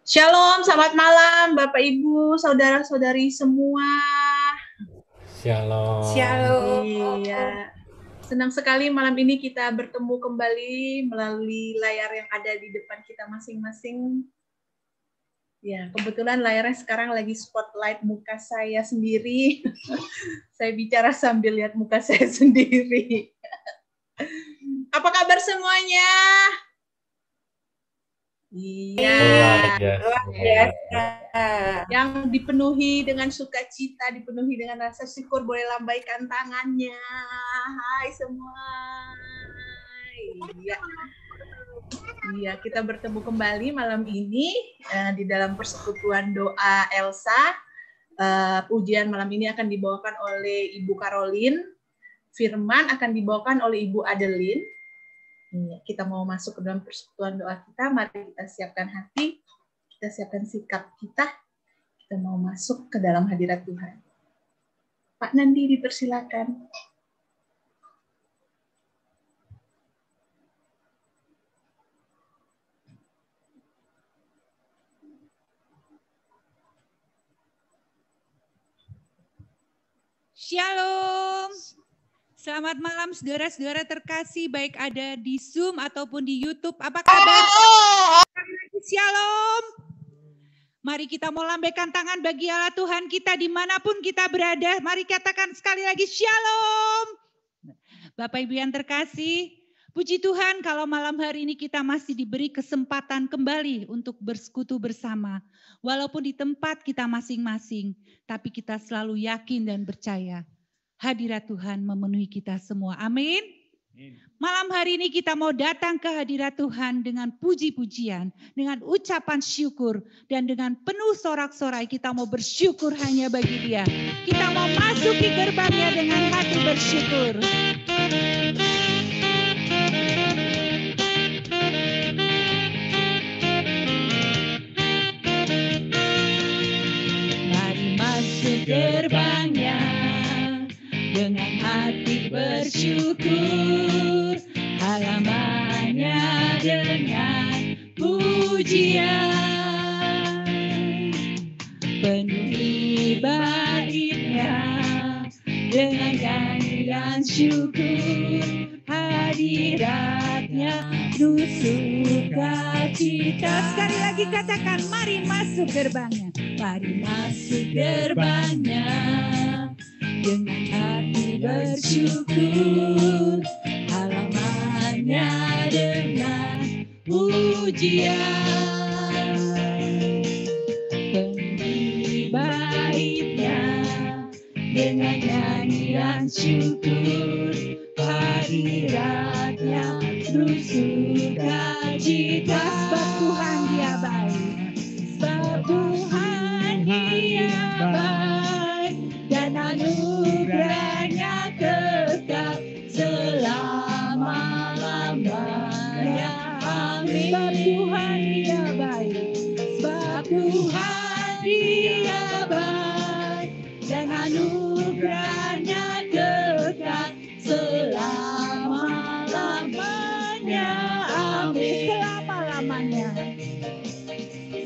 Shalom, selamat malam Bapak Ibu, saudara-saudari semua. Shalom. Shalom. Iya, senang sekali malam ini kita bertemu kembali melalui layar yang ada di depan kita masing-masing. Ya, kebetulan layarnya sekarang lagi spotlight muka saya sendiri. Saya bicara sambil lihat muka saya sendiri. Apa kabar semuanya? Iya. Luar biasa. Yang dipenuhi dengan sukacita, dipenuhi dengan rasa syukur, boleh lambaikan tangannya. Hai semua. Iya. Iya, kita bertemu kembali malam ini di dalam persekutuan doa Elsa. Pujian malam ini akan dibawakan oleh Ibu Caroline. Firman akan dibawakan oleh Ibu Adeline. Kita mau masuk ke dalam persekutuan doa kita. Mari kita siapkan hati, kita siapkan sikap kita. Kita mau masuk ke dalam hadirat Tuhan. Pak Nandi dipersilakan. Shalom. Selamat malam saudara-saudara terkasih, baik ada di Zoom ataupun di YouTube. Apa kabar? Shalom. Mari kita mau lambaikan tangan bagi Allah Tuhan kita dimanapun kita berada. Mari katakan sekali lagi Shalom. Bapak Ibu yang terkasih, puji Tuhan kalau malam hari ini kita masih diberi kesempatan kembali untuk bersekutu bersama. Walaupun di tempat kita masing-masing, tapi kita selalu yakin dan percaya hadirat Tuhan memenuhi kita semua. Amin. Malam hari ini kita mau datang ke hadirat Tuhan dengan puji-pujian, dengan ucapan syukur, dan dengan penuh sorak-sorai kita mau bersyukur hanya bagi Dia. Kita mau masuki gerbangnya dengan hati bersyukur. Mari masuk gerbangnya dengan hati bersyukur, halamannya dengan pujian, penuhi baitnya dengan nyanyian syukur, hadiratnya penuh sukacita. Sekali lagi katakan, mari masuk gerbangnya, mari masuk gerbangnya dengan hati bersyukur, halamannya dengan pujian, penuhi baitnya dengan nyanyian syukur, hadiratnya penuh sukacita. Sebab Tuhan Dia baik, sebab Tuhan Dia baik, dan anugerahnya kekal selama-lamanya. Amin. Sebab Tuhan Dia baik, sebab Tuhan Dia baik, dan anugerahnya kekal selama-lamanya. Amin. Selama-lamanya.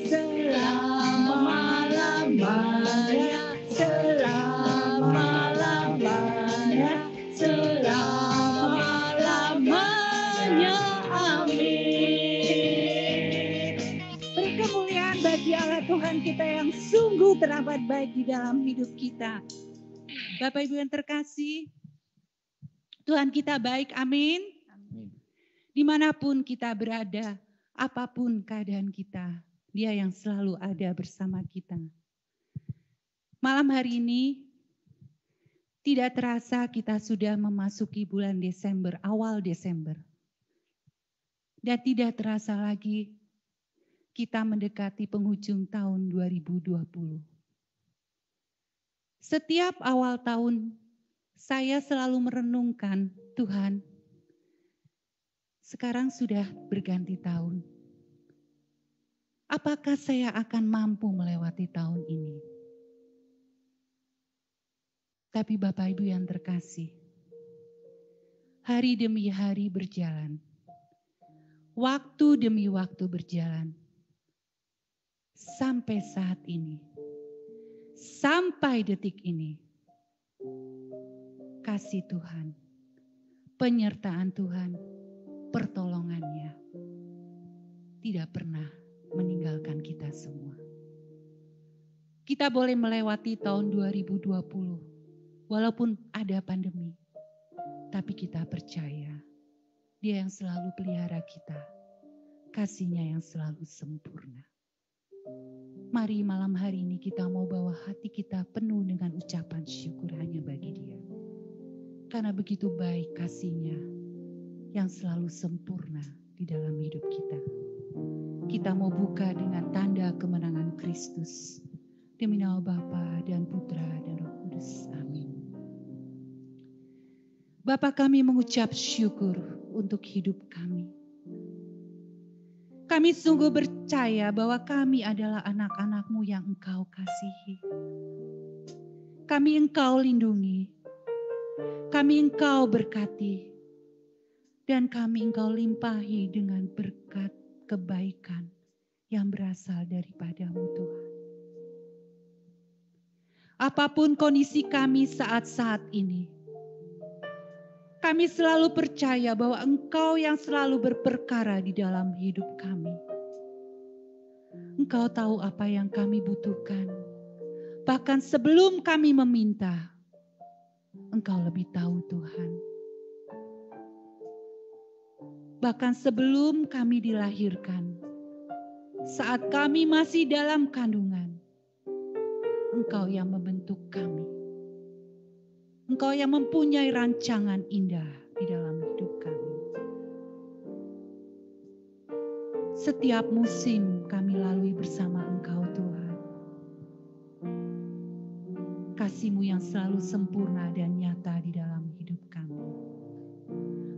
Selama-lamanya. Selama-lamanya. Selama-lamanya. Amin. Beri kemuliaan bagi Allah Tuhan kita yang sungguh teramat baik di dalam hidup kita. Bapak Ibu yang terkasih, Tuhan kita baik, amin. Dimanapun kita berada, apapun keadaan kita, Dia yang selalu ada bersama kita. Malam hari ini, tidak terasa kita sudah memasuki bulan Desember, awal Desember. Dan tidak terasa lagi kita mendekati penghujung tahun 2020. Setiap awal tahun, saya selalu merenungkan, Tuhan, sekarang sudah berganti tahun. Apakah saya akan mampu melewati tahun ini? Tapi Bapak Ibu yang terkasih, hari demi hari berjalan. waktu demi waktu berjalan. Sampai saat ini, sampai detik ini, kasih Tuhan, penyertaan Tuhan, pertolongannya tidak pernah meninggalkan kita semua. Kita boleh melewati tahun 2020, walaupun ada pandemi, tapi kita percaya Dia yang selalu pelihara kita, kasih-Nya yang selalu sempurna. Mari malam hari ini kita mau bawa hati kita penuh dengan ucapan syukur hanya bagi Dia. Karena begitu baik kasih-Nya yang selalu sempurna di dalam hidup kita. Kita mau buka dengan tanda kemenangan Kristus. Demi nama Bapa dan Putra dan Roh Kudus. Amin. Bapa, kami mengucap syukur untuk hidup kami. Kami sungguh percaya bahwa kami adalah anak-anak-Mu yang Engkau kasihi. Kami Engkau lindungi. Kami Engkau berkati. Dan kami Engkau limpahi dengan berkat kebaikan yang berasal daripada-Mu, Tuhan. Apapun kondisi kami saat-saat ini, kami selalu percaya bahwa Engkau yang selalu berperkara di dalam hidup kami. Engkau tahu apa yang kami butuhkan. Bahkan sebelum kami meminta, Engkau lebih tahu, Tuhan. Bahkan sebelum kami dilahirkan, saat kami masih dalam kandungan, Engkau yang membentuk kami. Engkau yang mempunyai rancangan indah di dalam hidup kami. Setiap musim kami lalui bersama Engkau, Tuhan. Kasih-Mu yang selalu sempurna dan nyata di dalam hidup kami.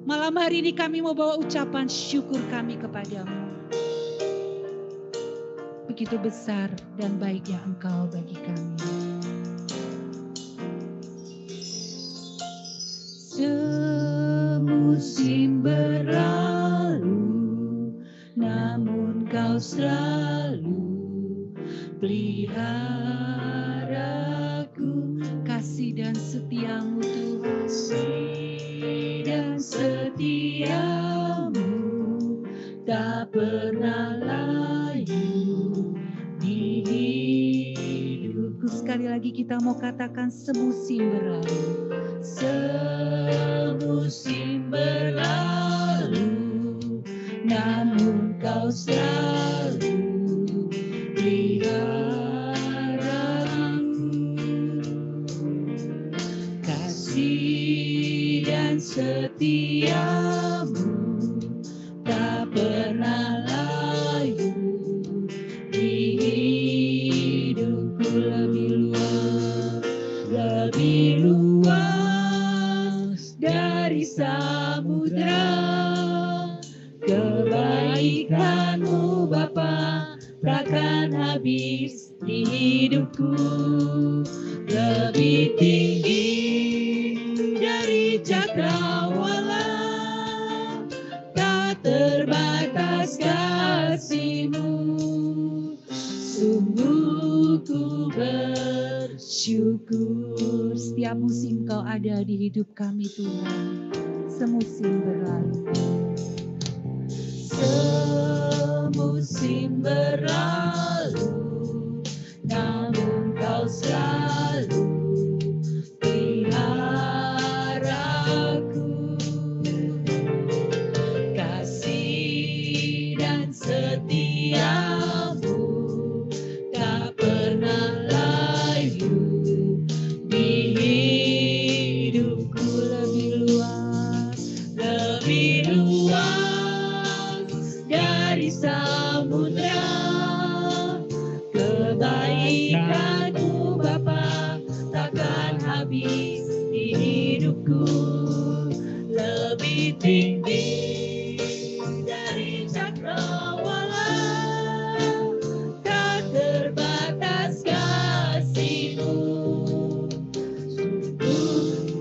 Malam hari ini kami mau bawa ucapan syukur kami kepada-Mu. Begitu besar dan baiknya Engkau bagi kami. Semusim berlalu, namun Kau selalu peliharaku. Kasih dan setia-Mu, Tuhan. Kasih dan setia-Mu tak pernah layu di hidupku. Sekali lagi kita mau katakan semusim berlalu. Semusim berlalu, namun Kau selalu peliharaku. Kasih dan setia-Mu tak pernah layu di hidupku. Lebih luas dari samudra, kebaikan-Mu Bapa takkan habis di hidupku. Lebih tinggi dari cakrawala, tak terbatas kasih-Mu. Sungguh ku bersyukur. Setiap musim Kau ada di hidup kami, Tuhan. Semusim berlalu. Semusim berlalu, namun Kau selalu peliharaku. Kasih dan setia-Mu tak pernah layu di hidupku. Lebih luas dari samudra, kebaikan-Mu Bapa takkan habis di hidupku. Lebih tinggi dari cakrawala, tak terbatas kasih-Mu.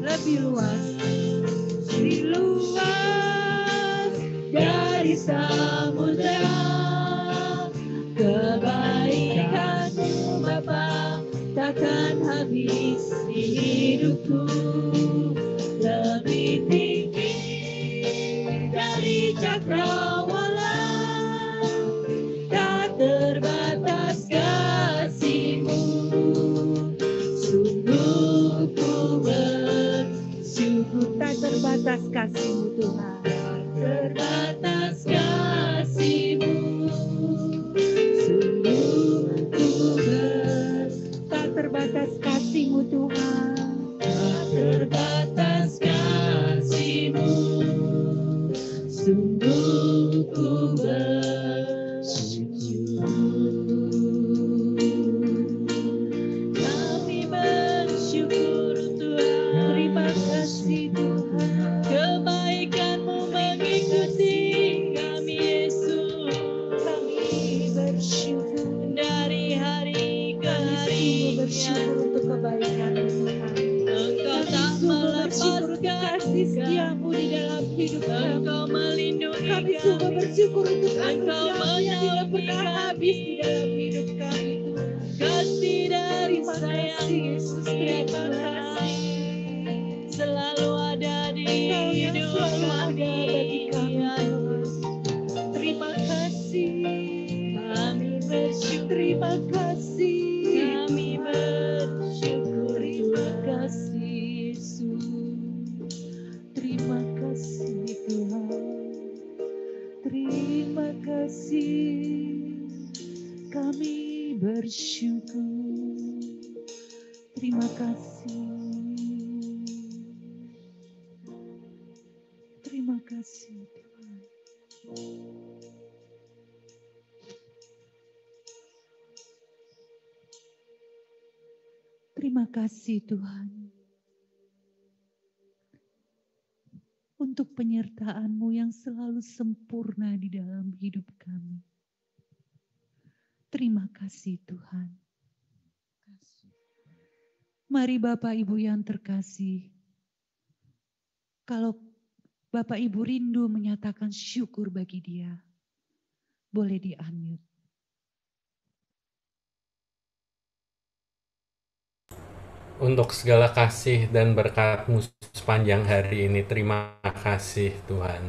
Lebih luas dari samudera, kebaikan-Mu Bapa takkan habis di hidupku, lebih tinggi dari cakrawala, tak terbatas kasih-Mu. Sungguh ku bersyukur, Tak terbatas kasih-Mu Tuhan. terbatas kasih-Mu. Sungguh ku Tak terbatas kasih-Mu Tuhan. tak terbatas kasih-Mu. Sungguh ku bersyukur. Kami bersyukur Tuhan. Terima kasih Tuhan. Kebaikan-Mu mengikuti kami Yesus. Kami bersyukur. Dari hari ke Kami hari sungguh bersyukur untuk kebaikan-Mu Tuhan. Engkau Kami tak sungguh bersyukur untuk melepaskan kasih setiamu di dalam hidup kami. Engkau melindungi Kami sungguh kami. bersyukur untuk Engkau anugerah-Mu yang tidak pernah menaungi habis di kami. dalam hidup kami Tuhan. Kasih dari Terima sayang kasih Yesus, terima Tuhan kasih. selalu ada di Engkau yang hidup selalu ada bagi kami ya Tuhan. Yesus. Terima kasih. Kami bersyukur. Terima kasih. Kami bersyukur Terima Tuhan. kasih Yesus. Terima kasih Tuhan. Terima kasih. Kami bersyukur. Terima kasih. Terima kasih Tuhan. Terima kasih Tuhan untuk penyertaan-Mu yang selalu sempurna di dalam hidup kami. Terima kasih Tuhan. Mari Bapak Ibu yang terkasih, kalau Bapak Ibu rindu menyatakan syukur bagi Dia, boleh di-unmute. Untuk segala kasih dan berkat-Mu sepanjang hari ini, terima kasih Tuhan.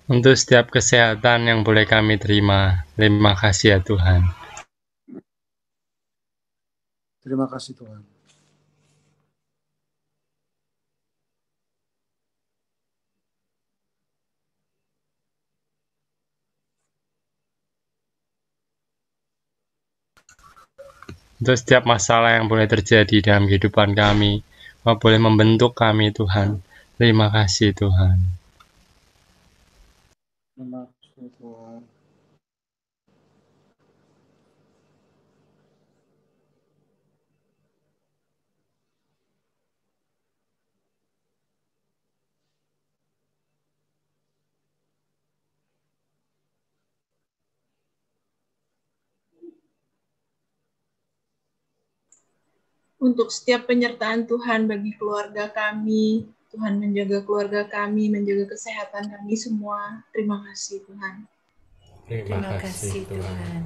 Untuk setiap kesehatan yang boleh kami terima, terima kasih ya Tuhan. Terima kasih Tuhan. Untuk setiap masalah yang boleh terjadi dalam kehidupan kami, boleh membentuk kami Tuhan. Terima kasih Tuhan. Terima kasih Tuhan. Untuk setiap penyertaan Tuhan bagi keluarga kami, Tuhan menjaga keluarga kami, menjaga kesehatan kami semua. Terima kasih Tuhan. Terima kasih Tuhan.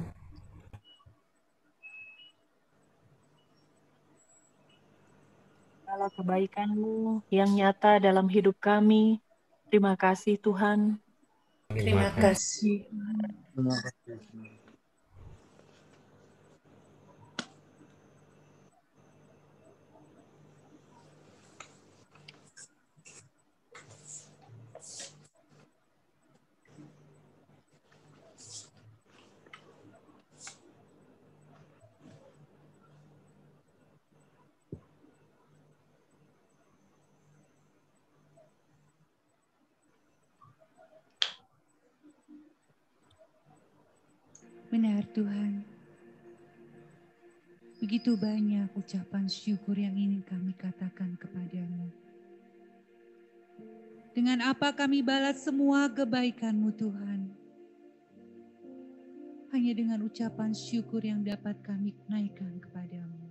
Segala kebaikan-Mu yang nyata dalam hidup kami. Terima kasih Tuhan. Terima kasih. Terima kasih Tuhan. Benar Tuhan. Begitu banyak ucapan syukur yang ingin kami katakan kepada-Mu. Dengan apa kami balas semua kebaikan-Mu Tuhan? Hanya dengan ucapan syukur yang dapat kami naikkan kepadamu.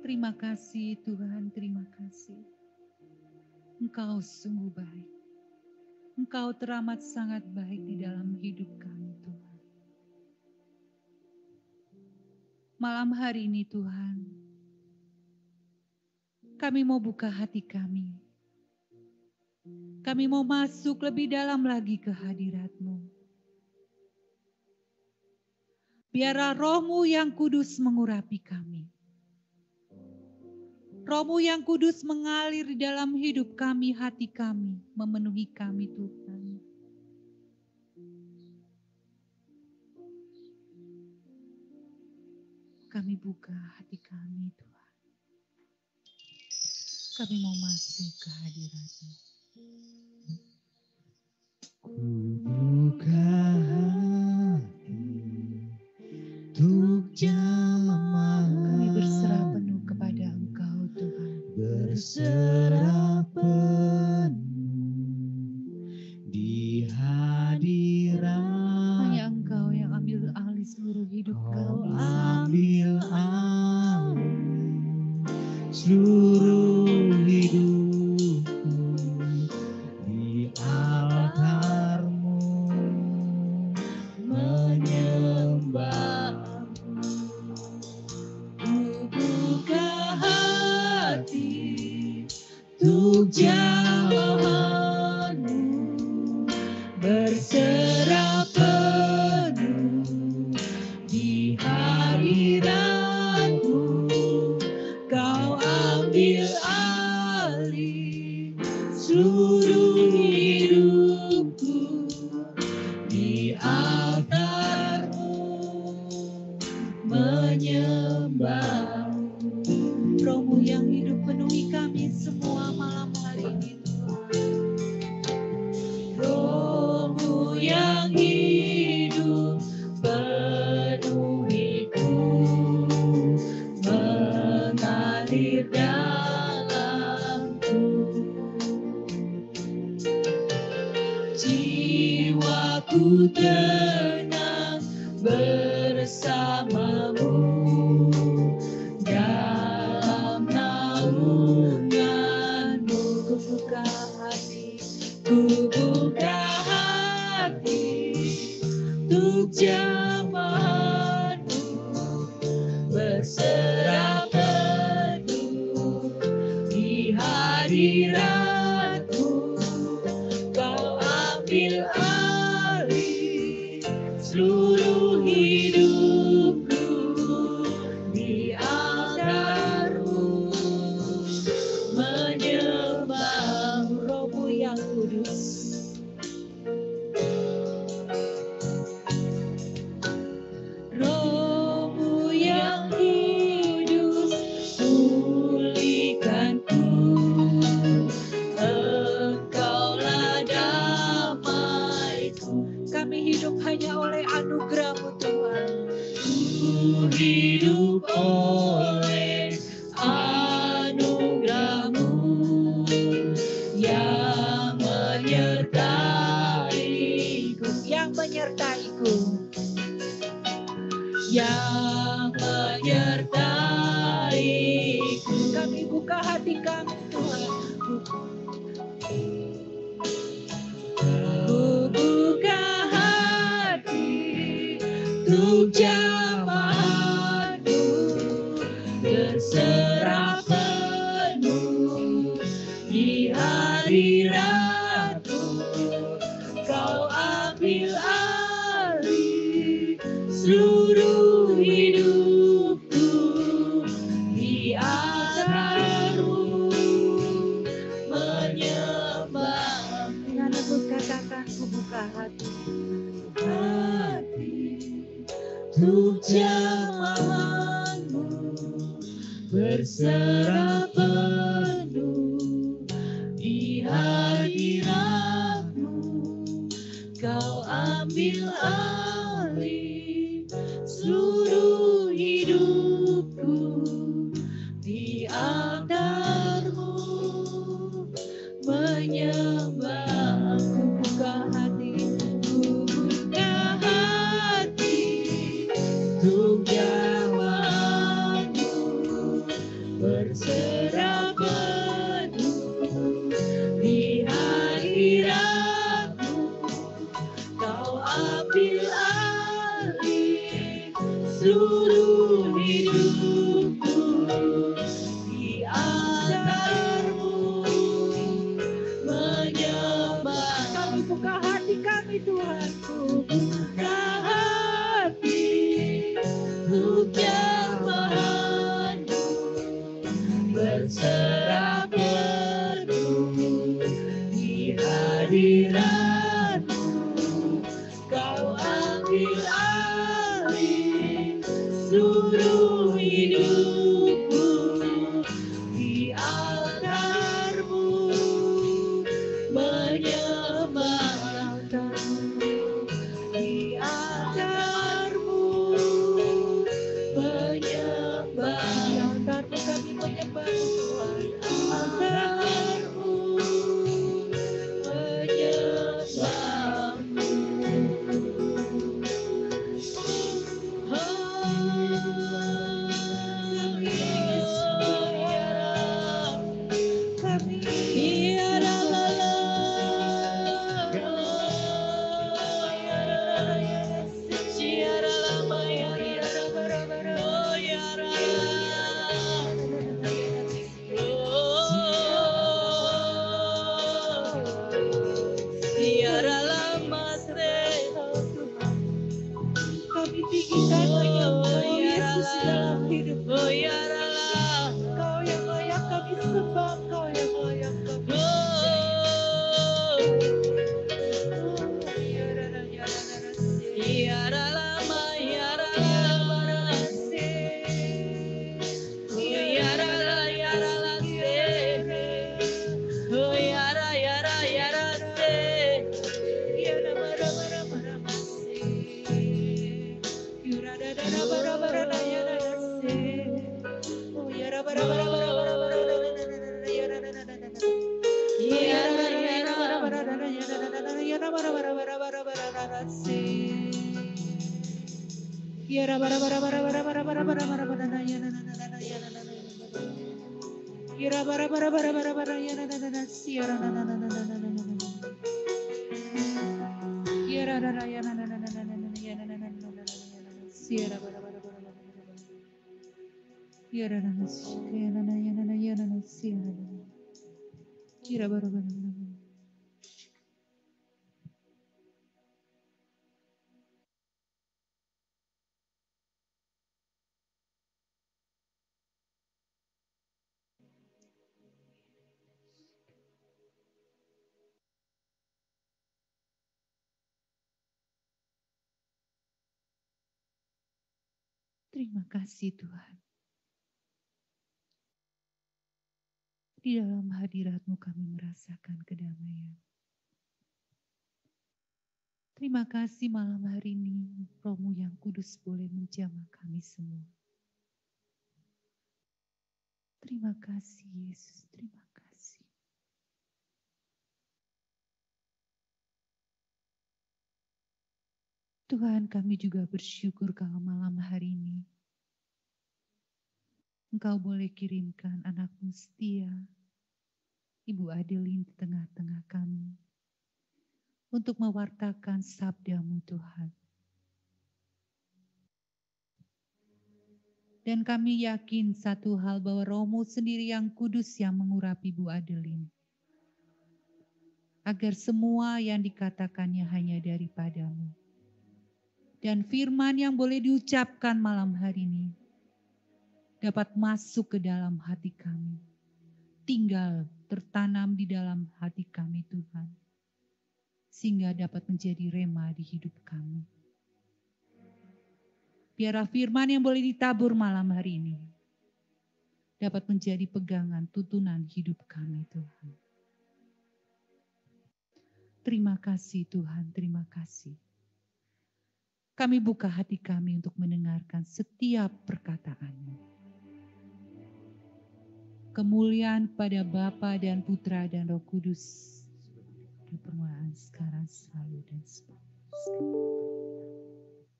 Terima kasih Tuhan, terima kasih. Engkau sungguh baik. Engkau teramat sangat baik di dalam hidup kami Tuhan. Malam hari ini Tuhan, kami mau buka hati kami. Kami mau masuk lebih dalam lagi ke hadirat-Mu. Biarlah Roh-Mu yang kudus mengurapi kami. Roh-Mu yang kudus mengalir di dalam hidup kami, hati kami, memenuhi kami Tuhan. Kami buka hati kami Tuhan. Kami mau masuk ke hadirat-Mu. Ku buka hati untuk jamaah. Kami berserah penuh kepada Engkau Tuhan. Berserah penuh di hadirat. Hanya Engkau yang ambil alih seluruh hidup kami. Ambil alih seluruh hidupku di altar-Mu, menyembah-Mu. Ku buka hati untuk jamaah-Mu, berserah penuh di hadirat-Mu. Kau ambil alih seluruh hidupku di altar-Mu, menyembah-Mu. Roh-Mu yang hidup penuhi kami semua malam hari ini Tuhan. Roh-Mu yang hidup penuhiku, mengalir dalamku. Jiwaku tenang bersama-Mu dalam naungan-Mu. Ku buka hati, ku buka hati untuk jamaah-Mu, berserah penuh di hadirat-Mu. Kau ambil alih seluruh hidupku di altar-Mu, menyembah Roh-Mu yang kudus. Roh-Mu yang kudus, pulihkanku. Engkaulah damaiku. Kami hidup hanya oleh anugerah-Mu Tuhan. Ku hidup oleh anugerah-Mu yang menyertaiku, yang menyertaiku, yang menyertaiku. Kami buka hati kami Tuhan. Ku buka hati untuk jamaah-Mu, berserah penuh di hadirat-Mu. Kau ambil alih seluruh hidupku di altar-Mu, menyembah. Dengan lembut katakan, ku buka hati, untuk jamaah-Mu, berserah penuh di hadirat-Mu. Kau ambil alih seluruh hidupku di altar-Mu, seluruh hidupku di altarmu menyembah. Kami buka hati kami Tuhan, ku buka hati untuk nyembahmu, berserah penuh di hadiratmu. Kau ambil alih seluruh hidupku di altarmu menyembah altarmu, di altarmu menyembah. Di altarmu kami menyembah Tuhan, altarmu menyembahmu. Kami tinggikan nama Yesus dalam hidup kami. Kau yang layak kami sembah, Kau yang layak kami Terima kasih Tuhan. Di dalam hadirat-Mu kami merasakan kedamaian. Terima kasih malam hari ini Roh-Mu yang kudus boleh menjamah kami semua. Terima kasih Yesus, terima kasih. Tuhan, kami juga bersyukur kalau malam hari ini Engkau boleh kirimkan anak-Mu setia, Ibu Adeline di tengah-tengah kami, untuk mewartakan sabda-Mu Tuhan. Dan kami yakin satu hal bahwa Roh-Mu sendiri yang kudus yang mengurapi Ibu Adeline. Agar semua yang dikatakannya hanya daripada-Mu. Dan firman yang boleh diucapkan malam hari ini dapat masuk ke dalam hati kami. Tinggal tertanam di dalam hati kami Tuhan. Sehingga dapat menjadi rema di hidup kami. Biarlah firman yang boleh ditabur malam hari ini dapat menjadi pegangan tuntunan hidup kami Tuhan. Terima kasih Tuhan, terima kasih. Kami buka hati kami untuk mendengarkan setiap perkataan-Mu. Kemuliaan pada Bapa dan Putra dan Roh Kudus. Di permulaan sekarang, selalu dan selamanya.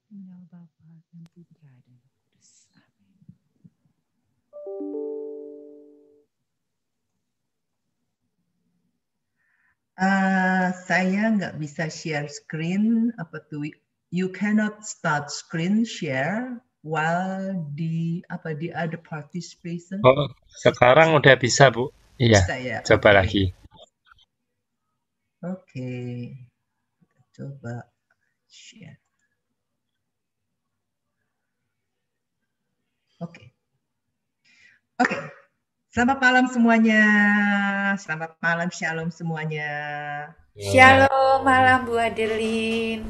Mengenal Bapa dan Putra dan Roh Kudus. Amin. Saya nggak bisa share screen. You cannot start screen share. while the other participation. Oh, sekarang udah bisa, Bu. Iya, Bisa ya. coba Oke. lagi. Oke. Coba share. Oke. Oke. Selamat malam semuanya. Selamat malam, shalom semuanya. Shalom malam Bu Adeline.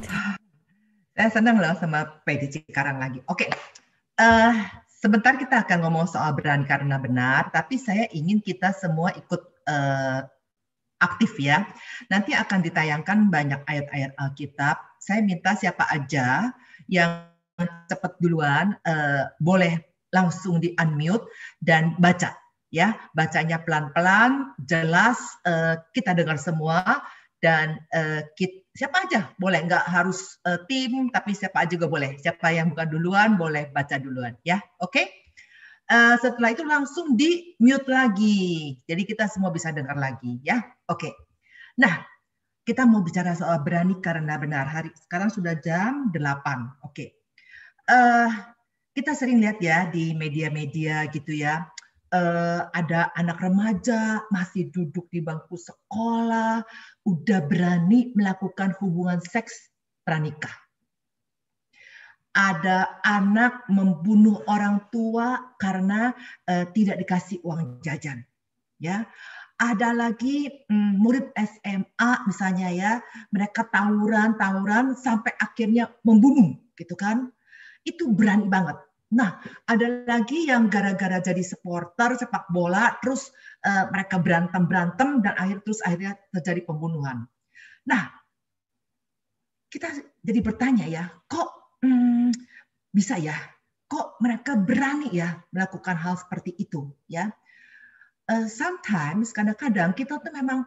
Saya senang loh sama PDC Cikarang lagi. Oke. Sebentar kita akan ngomong soal berani karena benar, tapi saya ingin kita semua ikut aktif ya. Nanti akan ditayangkan banyak ayat-ayat Alkitab. Saya minta siapa aja yang cepat duluan boleh langsung di unmute dan baca ya. Bacanya pelan-pelan, jelas, kita dengar semua dan siapa aja boleh, nggak harus tim, tapi siapa aja juga boleh. Siapa yang bukan duluan boleh baca duluan ya. Oke? Setelah itu langsung di mute lagi. Jadi kita semua bisa dengar lagi ya. Oke. Nah, kita mau bicara soal berani karena benar. Sekarang sudah jam 8. Oke. Kita sering lihat ya di media-media gitu ya. Ada anak remaja masih duduk di bangku sekolah, udah berani melakukan hubungan seks pranikah. Ada anak membunuh orang tua karena tidak dikasih uang jajan, ya. Ada lagi murid SMA misalnya ya, mereka tawuran sampai akhirnya membunuh, gitu kan? Itu berani banget. Nah, ada lagi yang gara-gara jadi supporter sepak bola, terus mereka berantem dan akhirnya terjadi pembunuhan. Nah, kita jadi bertanya ya, kok bisa ya? Kok mereka berani ya melakukan hal seperti itu? Ya, sometimes kadang-kadang kita tuh memang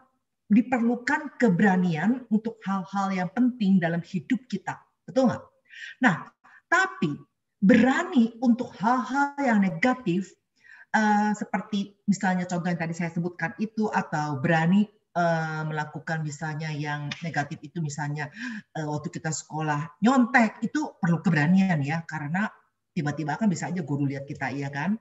diperlukan keberanian untuk hal-hal yang penting dalam hidup kita, betul nggak? Nah, tapi berani untuk hal-hal yang negatif, seperti misalnya contoh yang tadi saya sebutkan itu, atau berani melakukan misalnya yang negatif itu, misalnya waktu kita sekolah nyontek, itu perlu keberanian ya, karena tiba-tiba kan bisa aja guru lihat kita, ya kan.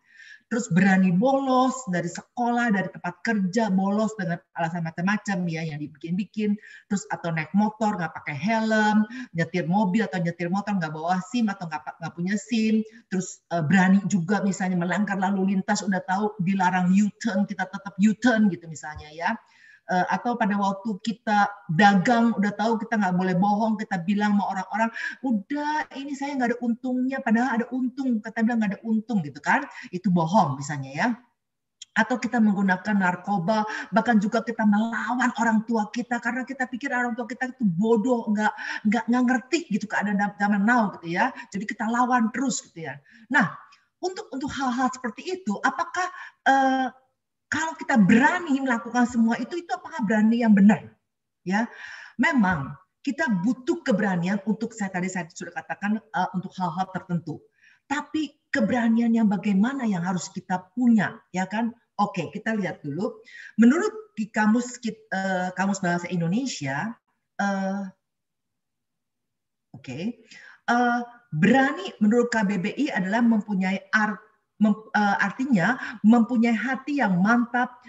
Terus berani bolos dari sekolah, dari tempat kerja, bolos dengan alasan macam-macam ya yang dibikin-bikin, terus atau naik motor nggak pakai helm, nyetir mobil atau nyetir motor nggak bawa SIM atau nggak punya SIM, terus berani juga misalnya melanggar lalu lintas, udah tahu dilarang U-turn, kita tetap U-turn gitu misalnya ya. Atau pada waktu kita dagang udah tahu kita nggak boleh bohong, kita bilang sama orang-orang udah ini saya nggak ada untungnya, padahal ada untung, kita bilang nggak ada untung gitu kan, itu bohong misalnya ya. Atau kita menggunakan narkoba, bahkan juga kita melawan orang tua kita karena kita pikir orang tua kita itu bodoh, nggak ngerti gitu keadaan zaman now gitu ya, jadi kita lawan terus gitu ya. Nah, untuk hal-hal seperti itu, apakah kalau kita berani melakukan semua itu apakah berani yang benar? Ya, memang kita butuh keberanian untuk saya sudah katakan untuk hal-hal tertentu. Tapi keberanian yang bagaimana yang harus kita punya, ya kan? Oke, kita lihat dulu. Menurut di kamus bahasa Indonesia, berani menurut KBBI adalah artinya mempunyai hati yang mantap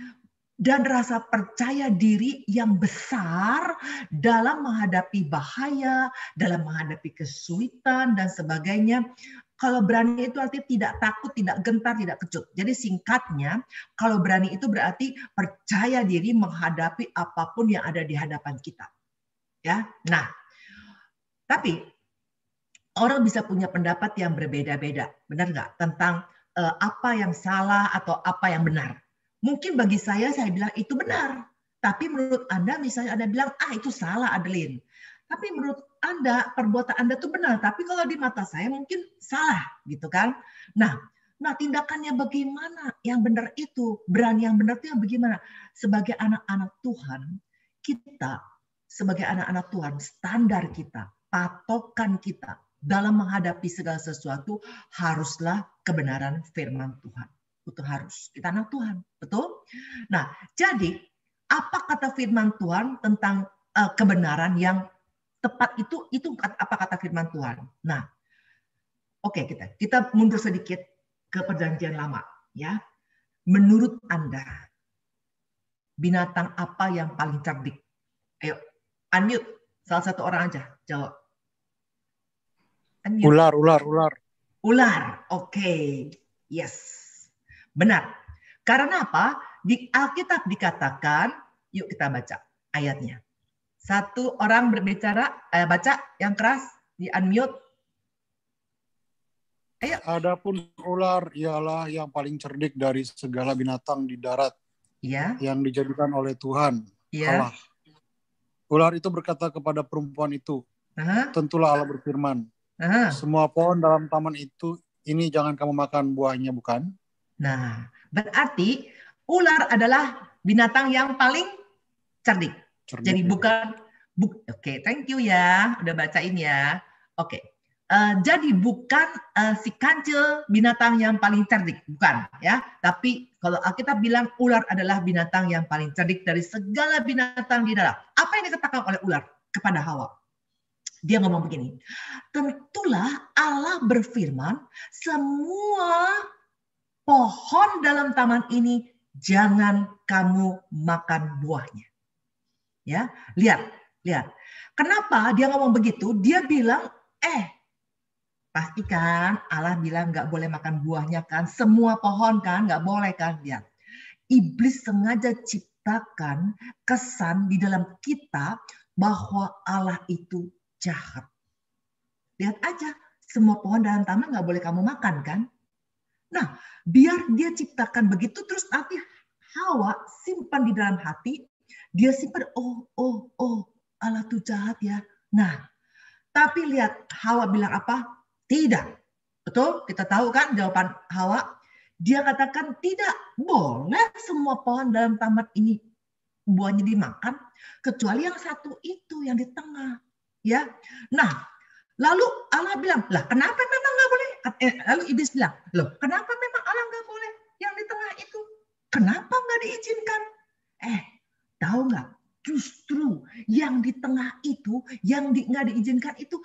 dan rasa percaya diri yang besar dalam menghadapi bahaya, dalam menghadapi kesulitan dan sebagainya. Kalau berani itu artinya tidak takut, tidak gentar, tidak kecut. Jadi singkatnya, kalau berani itu berarti percaya diri menghadapi apapun yang ada di hadapan kita. Ya, nah, tapi orang bisa punya pendapat yang berbeda-beda, benar nggak? Tentang apa yang salah atau apa yang benar. Mungkin bagi saya bilang itu benar. Tapi menurut Anda misalnya Anda bilang, itu salah Adeline. Tapi menurut Anda, perbuatan Anda itu benar. Tapi kalau di mata saya mungkin salah gitu kan. Nah tindakannya bagaimana yang benar itu? Berani yang benar itu yang bagaimana? Sebagai anak-anak Tuhan, kita sebagai anak-anak Tuhan, standar kita, patokan kita dalam menghadapi segala sesuatu haruslah kebenaran firman Tuhan. Itu harus. Kita anak Tuhan. Betul? Nah, jadi apa kata firman Tuhan tentang kebenaran yang tepat itu apa kata firman Tuhan? Nah, Oke, kita mundur sedikit ke perjanjian lama, ya. Menurut Anda, binatang apa yang paling cerdik? Ayo, unmute. Salah satu orang aja jawab. Unmute. Ular. Ular, oke. Yes, benar. Karena apa? Di Alkitab dikatakan, yuk kita baca ayatnya. Satu orang berbicara, baca yang keras, di unmute. Ayo. Adapun ular ialah yang paling cerdik dari segala binatang di darat, ya, yang dijadikan oleh Tuhan Allah. Ular itu berkata kepada perempuan itu, tentulah Allah berfirman, semua pohon dalam taman ini jangan kamu makan buahnya, bukan? Nah, berarti ular adalah binatang yang paling cerdik. Jadi bukan, oke, thank you ya, udah bacain ya. Oke. Jadi bukan si kancil binatang yang paling cerdik, bukan ya. Tapi kalau Alkitab bilang ular adalah binatang yang paling cerdik dari segala binatang di darat. Apa yang dikatakan oleh ular kepada Hawa? Dia ngomong begini, tentulah Allah berfirman, semua pohon dalam taman ini jangan kamu makan buahnya. Ya, lihat. Kenapa dia ngomong begitu? Dia bilang, pasti kan Allah bilang nggak boleh makan buahnya kan, semua pohon kan nggak boleh kan. Lihat, iblis sengaja ciptakan kesan di dalam kita bahwa Allah itu jahat. Lihat aja, semua pohon dalam taman nggak boleh kamu makan kan. Nah, biar dia ciptakan begitu, terus nanti Hawa simpan di dalam hati, dia simpan, oh Allah tuh jahat ya. Nah, tapi lihat Hawa bilang apa? Tidak. Betul? Kita tahu kan jawaban Hawa. Dia katakan tidak boleh semua pohon dalam taman ini buahnya dimakan, kecuali yang satu itu yang di tengah. Ya. Nah, lalu Allah bilang, lah kenapa memang nggak boleh? Lalu iblis bilang, loh kenapa memang Allah nggak boleh yang di tengah itu? Kenapa nggak diizinkan? Tahu nggak? Justru yang di tengah itu, yang nggak diizinkan itu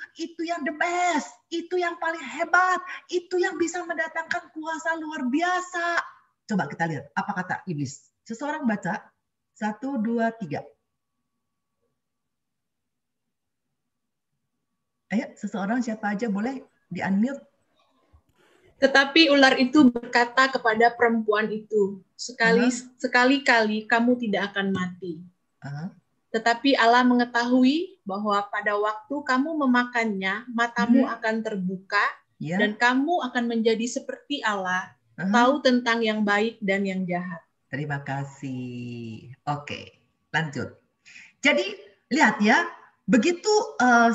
yang the best, itu yang paling hebat, itu yang bisa mendatangkan kuasa luar biasa. Coba kita lihat apa kata iblis. Seseorang baca 1, 2, 3. Ayo, seseorang siapa aja boleh di unmute. Tetapi ular itu berkata kepada perempuan itu, sekali-kali kamu tidak akan mati. Tetapi Allah mengetahui bahwa pada waktu kamu memakannya, matamu akan terbuka dan kamu akan menjadi seperti Allah, tahu tentang yang baik dan yang jahat. Terima kasih. Oke, lanjut. Jadi lihat ya, begitu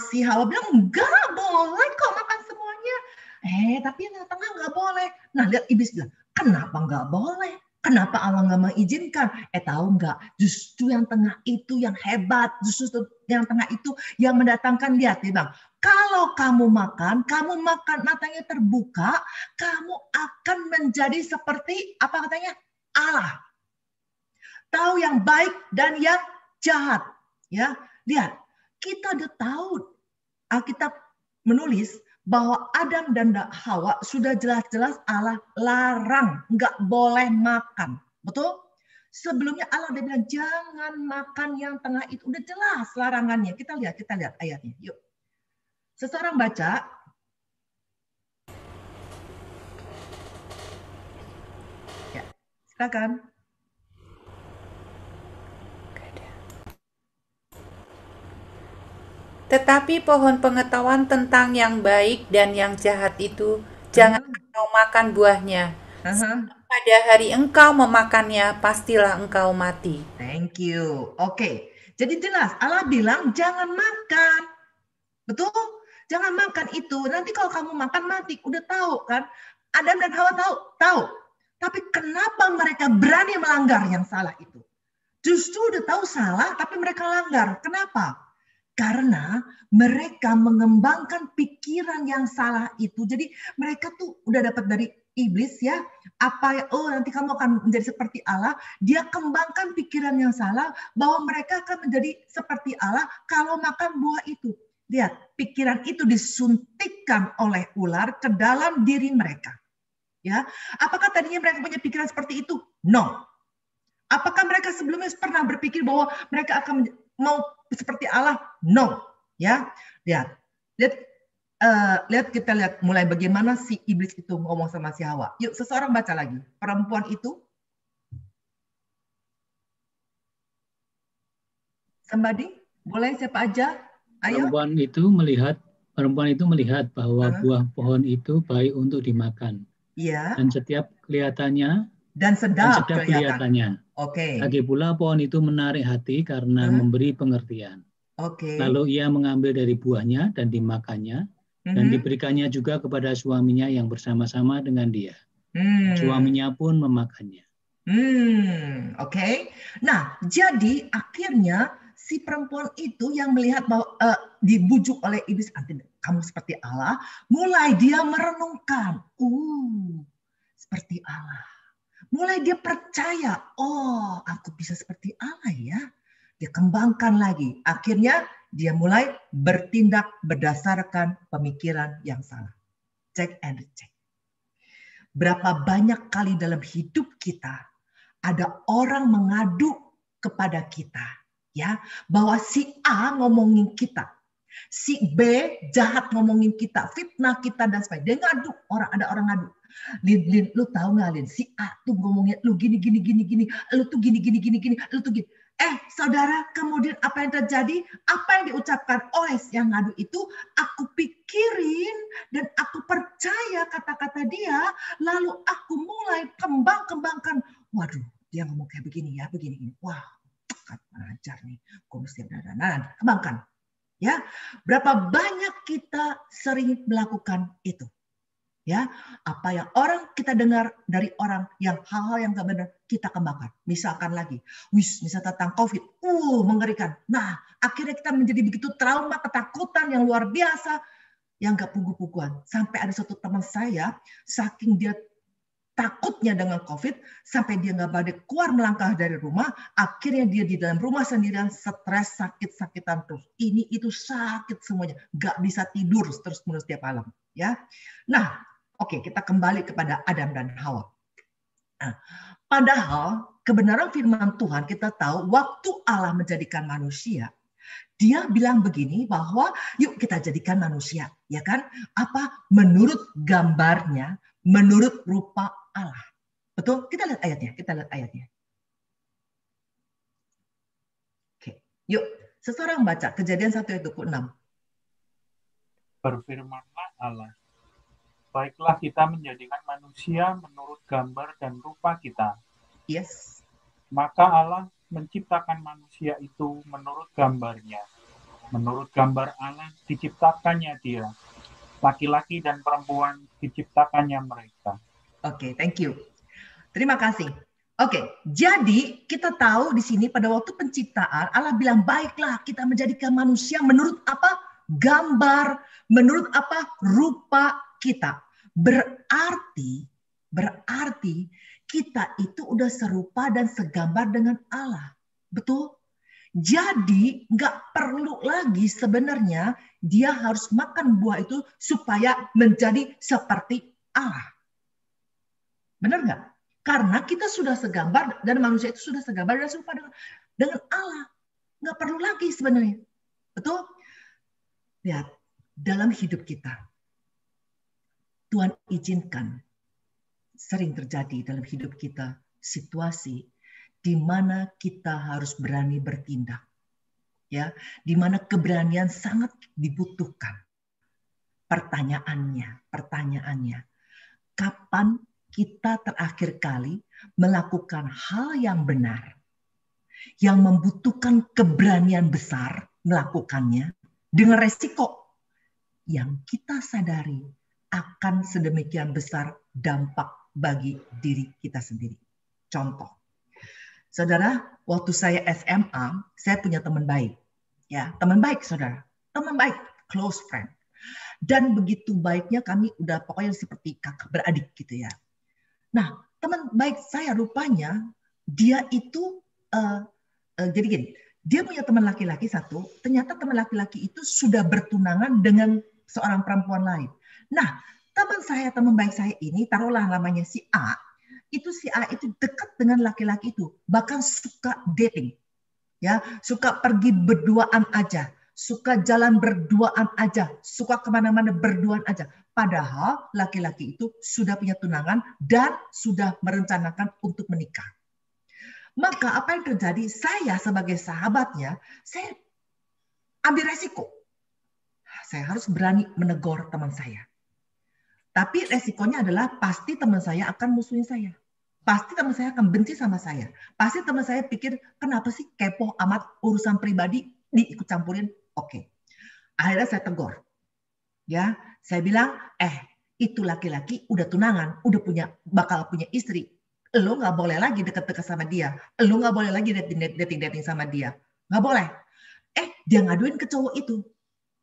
si Hawa bilang enggak boleh kok makan semuanya. Tapi yang tengah nggak boleh. Nah, lihat iblis bilang, kenapa nggak boleh? Kenapa Allah nggak mengizinkan? Tahu nggak? Justru yang tengah itu yang hebat. Justru yang tengah itu yang mendatangkan, lihat dia bilang, kalau kamu makan matanya terbuka, kamu akan menjadi seperti apa katanya? Allah. Tahu yang baik dan yang jahat. Ya, lihat. Kita udah tahu, Alkitab menulis bahwa Adam dan Hawa sudah jelas-jelas Allah larang, nggak boleh makan. Betul? Sebelumnya Allah udah bilang jangan makan yang tengah itu. Udah jelas larangannya. Kita lihat ayatnya. Yuk. Seseorang baca. Ya, silakan. Tetapi pohon pengetahuan tentang yang baik dan yang jahat itu jangan engkau makan buahnya. Pada hari engkau memakannya, pastilah engkau mati. Thank you. Oke. Jadi jelas Allah bilang jangan makan. Betul? Jangan makan itu. Nanti kalau kamu makan mati. Udah tahu kan? Adam dan Hawa tahu. Tapi kenapa mereka berani melanggar yang salah itu? Justru udah tahu salah tapi mereka langgar. Kenapa? Karena mereka mengembangkan pikiran yang salah itu. Jadi mereka tuh udah dapat dari iblis ya. Nanti kamu akan menjadi seperti Allah. Dia kembangkan pikiran yang salah bahwa mereka akan menjadi seperti Allah kalau makan buah itu. Lihat, pikiran itu disuntikkan oleh ular ke dalam diri mereka. Ya, apakah tadinya mereka punya pikiran seperti itu? No. Apakah mereka sebelumnya pernah berpikir bahwa mereka akan mau seperti Allah? No. Ya, lihat kita lihat mulai bagaimana si iblis itu ngomong sama si Hawa. Yuk, seseorang baca lagi. Perempuan itu, somebody, boleh siapa aja? Ayo. Perempuan itu melihat bahwa buah pohon itu baik untuk dimakan. Iya. Dan setiap kelihatannya dan sedap kelihatannya. Oke. Lagi pula pohon itu menarik hati karena memberi pengertian. Oke. Lalu ia mengambil dari buahnya dan dimakannya. Dan diberikannya juga kepada suaminya yang bersama-sama dengan dia. Suaminya pun memakannya. Oke. Nah, jadi akhirnya si perempuan itu yang melihat bahwa dibujuk oleh iblis, kamu seperti Allah, mulai dia merenungkan, seperti Allah. Mulai dia percaya, oh aku bisa seperti Allah ya. Dia kembangkan lagi. Akhirnya dia mulai bertindak berdasarkan pemikiran yang salah. Check and recheck. Berapa banyak kali dalam hidup kita ada orang mengadu kepada kita, ya, bahwa si A ngomongin kita, si B jahat ngomongin kita, fitnah kita dan sebagainya. Dia ngadu, ada orang ngadu. Lin, lu tahu nggak Lin? Si A tuh ngomongin lu gini, lu tuh gini, lu tuh gini. Saudara, kemudian apa yang terjadi? Apa yang diucapkan oleh yang ngadu itu, aku pikirin dan aku percaya kata-kata dia, lalu aku mulai kembangkan. Waduh, dia ngomong kayak begini ya, begini. Wah, kan ajar nih. Kok mesti kembangkan. Ya, berapa banyak kita sering melakukan itu? Ya, apa yang kita dengar dari orang yang hal-hal yang nggak benar kita kembangkan. Misalkan lagi, misal tentang COVID, mengerikan. Nah, akhirnya kita menjadi begitu trauma, ketakutan yang luar biasa, yang nggak pugu-puguan. Sampai ada satu teman saya, saking dia takutnya dengan COVID, sampai dia nggak balik keluar melangkah dari rumah, akhirnya dia di dalam rumah sendirian, stres, sakit-sakitan terus. Ini itu sakit semuanya, nggak bisa tidur terus-menerus tiap malam. Ya, nah. Oke, kita kembali kepada Adam dan Hawa. Nah, padahal kebenaran firman Tuhan kita tahu waktu Allah menjadikan manusia, dia bilang begini bahwa yuk kita jadikan manusia, ya kan? Apa? Menurut gambarnya, menurut rupa Allah. Betul? Kita lihat ayatnya. Oke, yuk seseorang baca Kejadian 1 ayat 26. Berfirmanlah Allah, baiklah kita menjadikan manusia menurut gambar dan rupa kita. Yes. Maka Allah menciptakan manusia itu menurut gambarnya. Menurut gambar Allah diciptakannya dia. Laki-laki dan perempuan diciptakannya mereka. Oke, thank you. Terima kasih. Oke, jadi kita tahu di sini pada waktu penciptaan Allah bilang baiklah kita menjadikan manusia menurut apa? Gambar, menurut apa? Rupa kita. Berarti kita itu udah serupa dan segambar dengan Allah. Betul? Jadi nggak perlu lagi sebenarnya dia harus makan buah itu supaya menjadi seperti Allah. Benar nggak? Karena kita sudah segambar dan manusia itu sudah segambar dan serupa dengan Allah. Nggak perlu lagi sebenarnya. Betul? Lihat, dalam hidup kita, Tuhan izinkan sering terjadi dalam hidup kita situasi di mana kita harus berani bertindak. Ya, di mana keberanian sangat dibutuhkan. Pertanyaannya, kapan kita terakhir kali melakukan hal yang benar, yang membutuhkan keberanian besar melakukannya dengan resiko yang kita sadari akan sedemikian besar dampak bagi diri kita sendiri. Contoh, saudara, waktu saya SMA, saya punya teman baik. Ya, teman baik, saudara. Teman baik, close friend. Dan begitu baiknya kami udah pokoknya seperti kakak beradik gitu ya. Nah, teman baik saya rupanya dia itu jadi gini, Dia punya teman laki-laki satu, ternyata teman laki-laki itu sudah bertunangan dengan seorang perempuan lain. Nah, teman baik saya ini, taruhlah namanya si A, itu si A itu dekat dengan laki-laki itu, bahkan suka dating. Ya, suka pergi berduaan aja, suka jalan berduaan aja, suka kemana-mana berduaan aja. Padahal laki-laki itu sudah punya tunangan dan sudah merencanakan untuk menikah. Maka apa yang terjadi? Saya sebagai sahabatnya, saya ambil resiko. Saya harus berani menegur teman saya. Tapi resikonya adalah pasti teman saya akan musuhin saya. Pasti teman saya akan benci sama saya. Pasti teman saya pikir, kenapa sih kepo amat urusan pribadi diikut campurin? Oke. Akhirnya saya tegur. Ya, saya bilang, itu laki-laki udah tunangan, bakal punya istri. Lo nggak boleh lagi deket-deket sama dia. Lo nggak boleh lagi dating sama dia. Nggak boleh. Dia ngaduin ke cowok itu.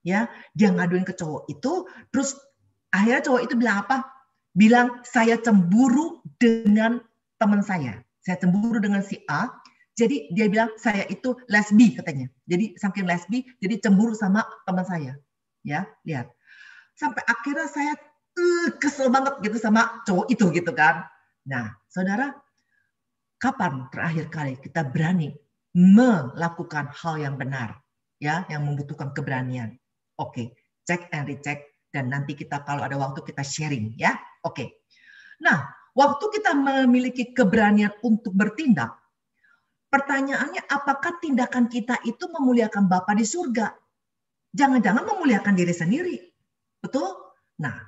Ya, dia ngaduin ke cowok itu. Terus akhirnya cowok itu bilang apa? Bilang saya cemburu dengan teman saya. Saya cemburu dengan si A. Jadi dia bilang saya itu lesbi katanya. Jadi saking lesbi, jadi cemburu sama teman saya. Ya, lihat. Sampai akhirnya saya kesel banget gitu sama cowok itu gitu kan. Nah, saudara, kapan terakhir kali kita berani melakukan hal yang benar, ya, yang membutuhkan keberanian? Oke, check and recheck, dan nanti kita kalau ada waktu kita sharing, ya. Oke. Nah, waktu kita memiliki keberanian untuk bertindak, pertanyaannya apakah tindakan kita itu memuliakan Bapa di surga? Jangan-jangan memuliakan diri sendiri, betul? Nah,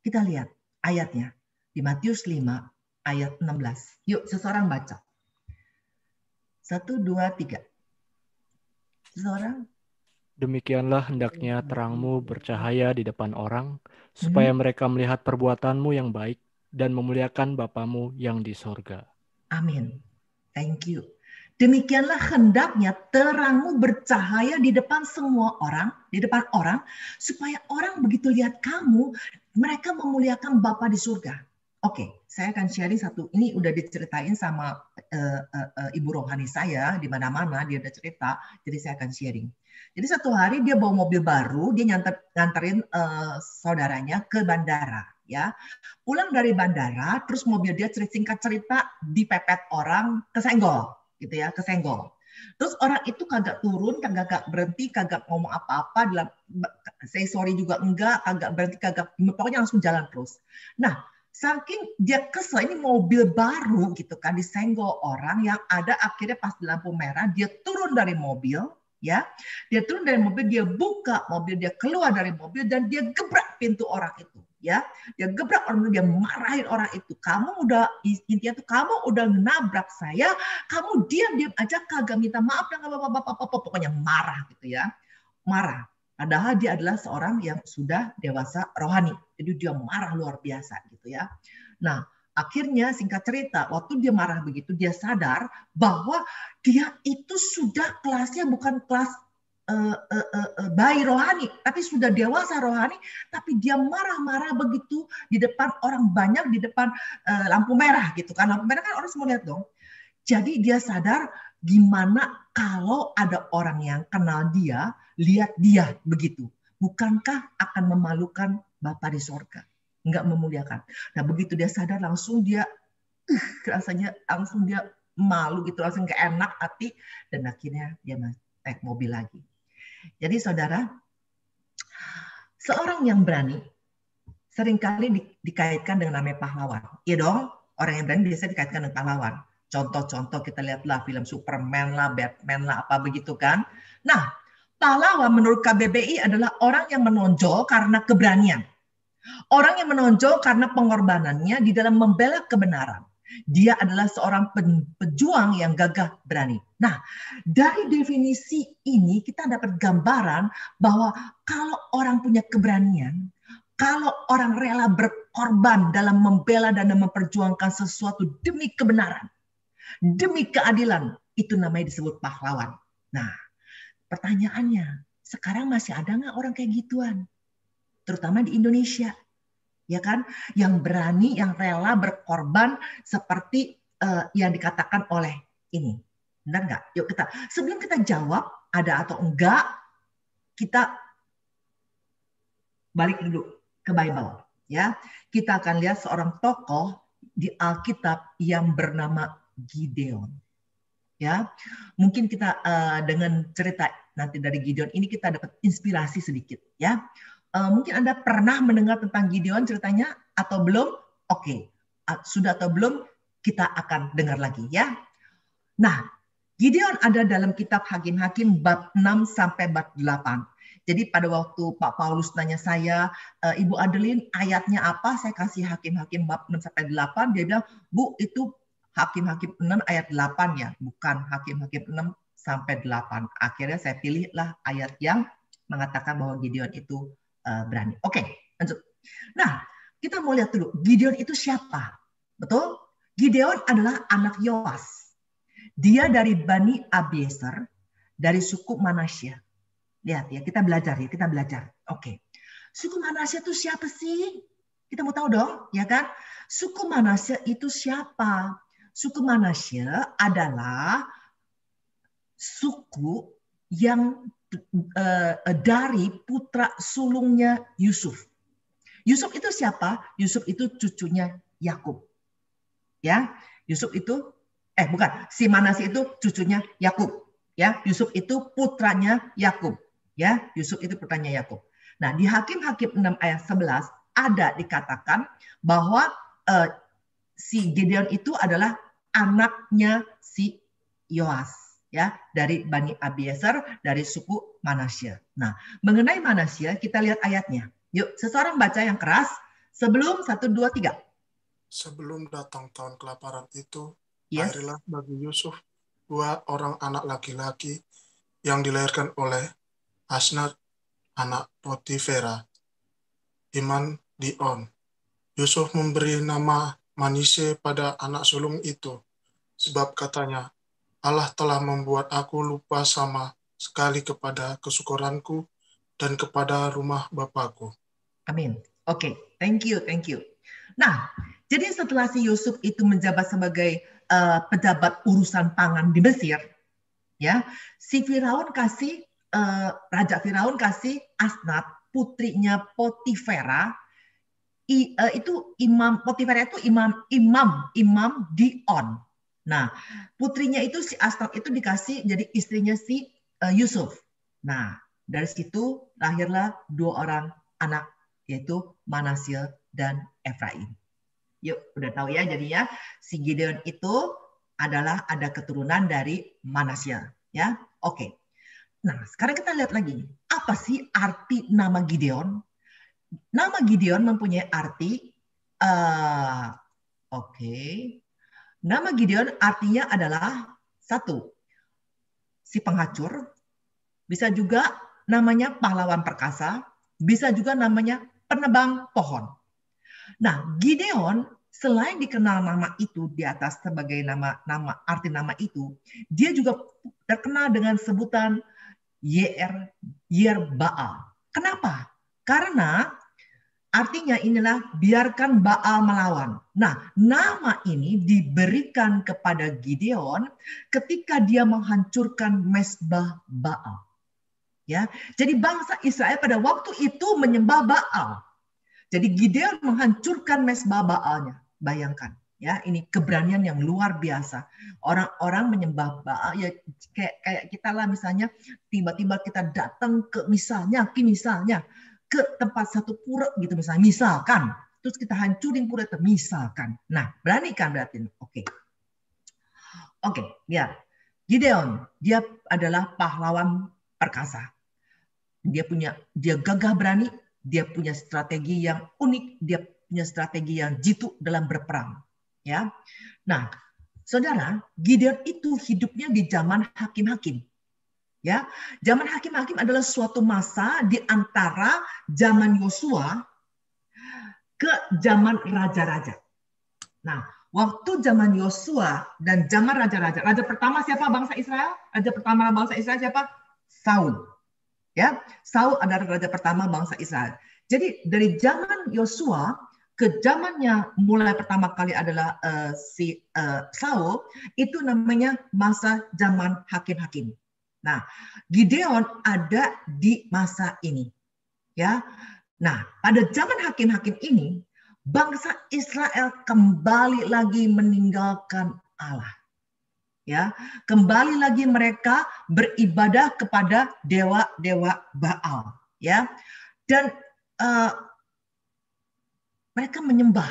kita lihat ayatnya. Di Matius 5 ayat 16. Yuk, seseorang baca. 1, 2, 3. Seseorang. Demikianlah hendaknya terangmu bercahaya di depan orang, supaya mereka melihat perbuatanmu yang baik dan memuliakan Bapamu yang di sorga. Amin. Thank you. Demikianlah hendaknya terangmu bercahaya di depan semua orang, di depan orang, supaya orang begitu lihat kamu, mereka memuliakan Bapa di surga. Oke, saya akan sharing satu. Ini udah diceritain sama ibu rohani saya di mana-mana, dia udah cerita. Jadi saya akan sharing. Jadi satu hari dia bawa mobil baru, dia nganterin saudaranya ke bandara, ya. Pulang dari bandara, terus mobil dia singkat cerita dipepet orang, kesenggol, gitu ya, kesenggol. Terus orang itu kagak turun, kagak berhenti, kagak ngomong apa-apa, say sorry juga enggak, kagak berhenti, pokoknya langsung jalan terus. Nah, saking dia kesel, ini mobil baru gitu kan, disenggol orang yang ada, akhirnya pas di lampu merah dia turun dari mobil, ya, dia turun dari mobil, dia buka mobil, dia keluar dari mobil dan dia gebrak pintu orang itu, ya, dia gebrak orang itu, dia marahin orang itu, kamu udah, intinya tuh kamu udah nabrak saya, kamu diam aja kagak minta maaf dan apa-apa, pokoknya marah gitu ya, marah. Padahal dia adalah seorang yang sudah dewasa rohani. Jadi dia marah luar biasa gitu ya. Nah, akhirnya singkat cerita, waktu dia marah begitu, dia sadar bahwa dia itu sudah kelasnya bukan kelas bayi rohani, tapi sudah dewasa rohani, tapi dia marah-marah begitu di depan orang banyak, di depan lampu merah gitu kan. Lampu merah kan orang semua lihat dong. Jadi dia sadar gimana kalau ada orang yang kenal dia, lihat dia begitu. Bukankah akan memalukan Bapa di sorga? Enggak memuliakan. Nah begitu dia sadar langsung dia rasanya langsung dia malu gitu, langsung gak enak hati, dan akhirnya dia naik mobil lagi. Jadi saudara, seorang yang berani seringkali dikaitkan dengan namanya pahlawan. Iya dong, orang yang berani biasanya dikaitkan dengan pahlawan. Contoh-contoh kita lihatlah film Superman lah, Batman lah, apa begitu kan. Nah, pahlawan menurut KBBI adalah orang yang menonjol karena keberanian. Orang yang menonjol karena pengorbanannya di dalam membela kebenaran. Dia adalah seorang pejuang yang gagah berani. Nah, dari definisi ini kita dapat gambaran bahwa kalau orang punya keberanian, kalau orang rela berkorban dalam membela dan memperjuangkan sesuatu demi kebenaran, demi keadilan, itu namanya disebut pahlawan. Nah, pertanyaannya, sekarang masih ada nggak orang kayak gituan? Terutama di Indonesia, ya kan? Yang berani, yang rela berkorban seperti yang dikatakan oleh ini. Benar nggak? Yuk sebelum kita jawab ada atau enggak, kita balik dulu ke Bible. Ya, kita akan lihat seorang tokoh di Alkitab yang bernama Gideon. Ya, mungkin kita dengan cerita nanti dari Gideon ini kita dapat inspirasi sedikit. Ya, mungkin Anda pernah mendengar tentang Gideon ceritanya atau belum? Oke, sudah atau belum? Kita akan dengar lagi ya. Nah, Gideon ada dalam kitab Hakim-Hakim bab 6 sampai bab 8. Jadi pada waktu Pak Paulus nanya saya, Ibu Adeline ayatnya apa? Saya kasih Hakim-Hakim bab 6 sampai 8. Dia bilang, Bu itu Hakim-Hakim 6 ayat 8 ya, bukan Hakim-Hakim 6 sampai 8. Akhirnya saya pilihlah ayat yang mengatakan bahwa Gideon itu berani. Oke, lanjut. Nah, kita mau lihat dulu, Gideon itu siapa? Betul? Gideon adalah anak Yoas. Dia dari Bani Abiezer, dari suku Manasya. Lihat ya, kita belajar ya, kita belajar. Oke. Suku Manasya itu siapa sih? Kita mau tahu dong, ya kan? Suku Manasya itu siapa? Suku Manasya adalah suku yang dari putra sulungnya Yusuf. Yusuf itu siapa? Yusuf itu cucunya Yakub. Ya, Yusuf itu si Manasya itu cucunya Yakub. Ya, Yusuf itu putranya Yakub. Ya, Yusuf itu putranya Yakub. Nah, di Hakim-Hakim 6 ayat 11 ada dikatakan bahwa si Gideon itu adalah anaknya si Yoas, ya, dari Bani Abiezer, dari suku Manasya. Nah, mengenai Manasya kita lihat ayatnya. Yuk, seseorang baca yang keras sebelum 1 2 3. Sebelum datang tahun kelaparan itu, lahirlah bagi Yusuf 2 orang anak laki-laki yang dilahirkan oleh Asnat, anak Potifera, Iman Dion. Yusuf memberi nama Manase pada anak sulung itu, sebab katanya, Allah telah membuat aku lupa sama sekali kepada kesyukuranku dan kepada rumah Bapakku. Amin. Oke, thank you. Nah, jadi setelah si Yusuf itu menjabat sebagai pejabat urusan pangan di Mesir, ya, si Firaun kasih Raja Firaun kasih Asnat, putrinya Potifera, itu Potifera itu imam Dion. Nah, putrinya itu si Asnat itu dikasih jadi istrinya si Yusuf. Nah, dari situ lahirlah 2 orang anak, yaitu Manasya dan Efraim. Yuk, udah tahu ya jadinya si Gideon itu adalah ada keturunan dari Manasya, ya. Oke. Nah, sekarang kita lihat lagi. Apa sih arti nama Gideon? Nama Gideon mempunyai arti Nama Gideon artinya adalah 1, si penghacur, bisa juga namanya pahlawan perkasa, bisa juga namanya penebang pohon. Nah, Gideon selain dikenal nama itu di atas sebagai arti nama itu, dia juga terkenal dengan sebutan Yer-Baal. Kenapa? Karena artinya inilah biarkan Baal melawan. Nah, nama ini diberikan kepada Gideon ketika dia menghancurkan mezbah Baal. Ya, jadi bangsa Israel pada waktu itu menyembah Baal. Jadi Gideon menghancurkan mezbah Baalnya. Bayangkan, ya, ini keberanian yang luar biasa. Orang-orang menyembah Baal ya kayak kita lah, misalnya tiba-tiba kita datang ke misalnya ke tempat satu pura gitu misalkan, terus kita hancurin pura itu misalkan. Nah, berani kan berarti. Oke, ya. Gideon, dia adalah pahlawan perkasa. Dia gagah berani, dia punya strategi yang unik, dia punya strategi yang jitu dalam berperang, ya. Nah, saudara, Gideon itu hidupnya di zaman hakim-hakim. Ya, zaman hakim-hakim adalah suatu masa di antara zaman Yosua ke zaman raja-raja. Nah, waktu zaman Yosua dan zaman raja-raja, raja pertama siapa bangsa Israel? Raja pertama bangsa Israel siapa? Saul. Ya, Saul adalah raja pertama bangsa Israel. Jadi dari zaman Yosua zamannya mulai pertama kali adalah Saul, itu namanya masa zaman hakim-hakim. Nah, Gideon ada di masa ini. Ya. Nah, pada zaman hakim-hakim ini, bangsa Israel kembali lagi meninggalkan Allah. Ya, kembali lagi mereka beribadah kepada dewa-dewa Baal, ya. Dan mereka menyembah.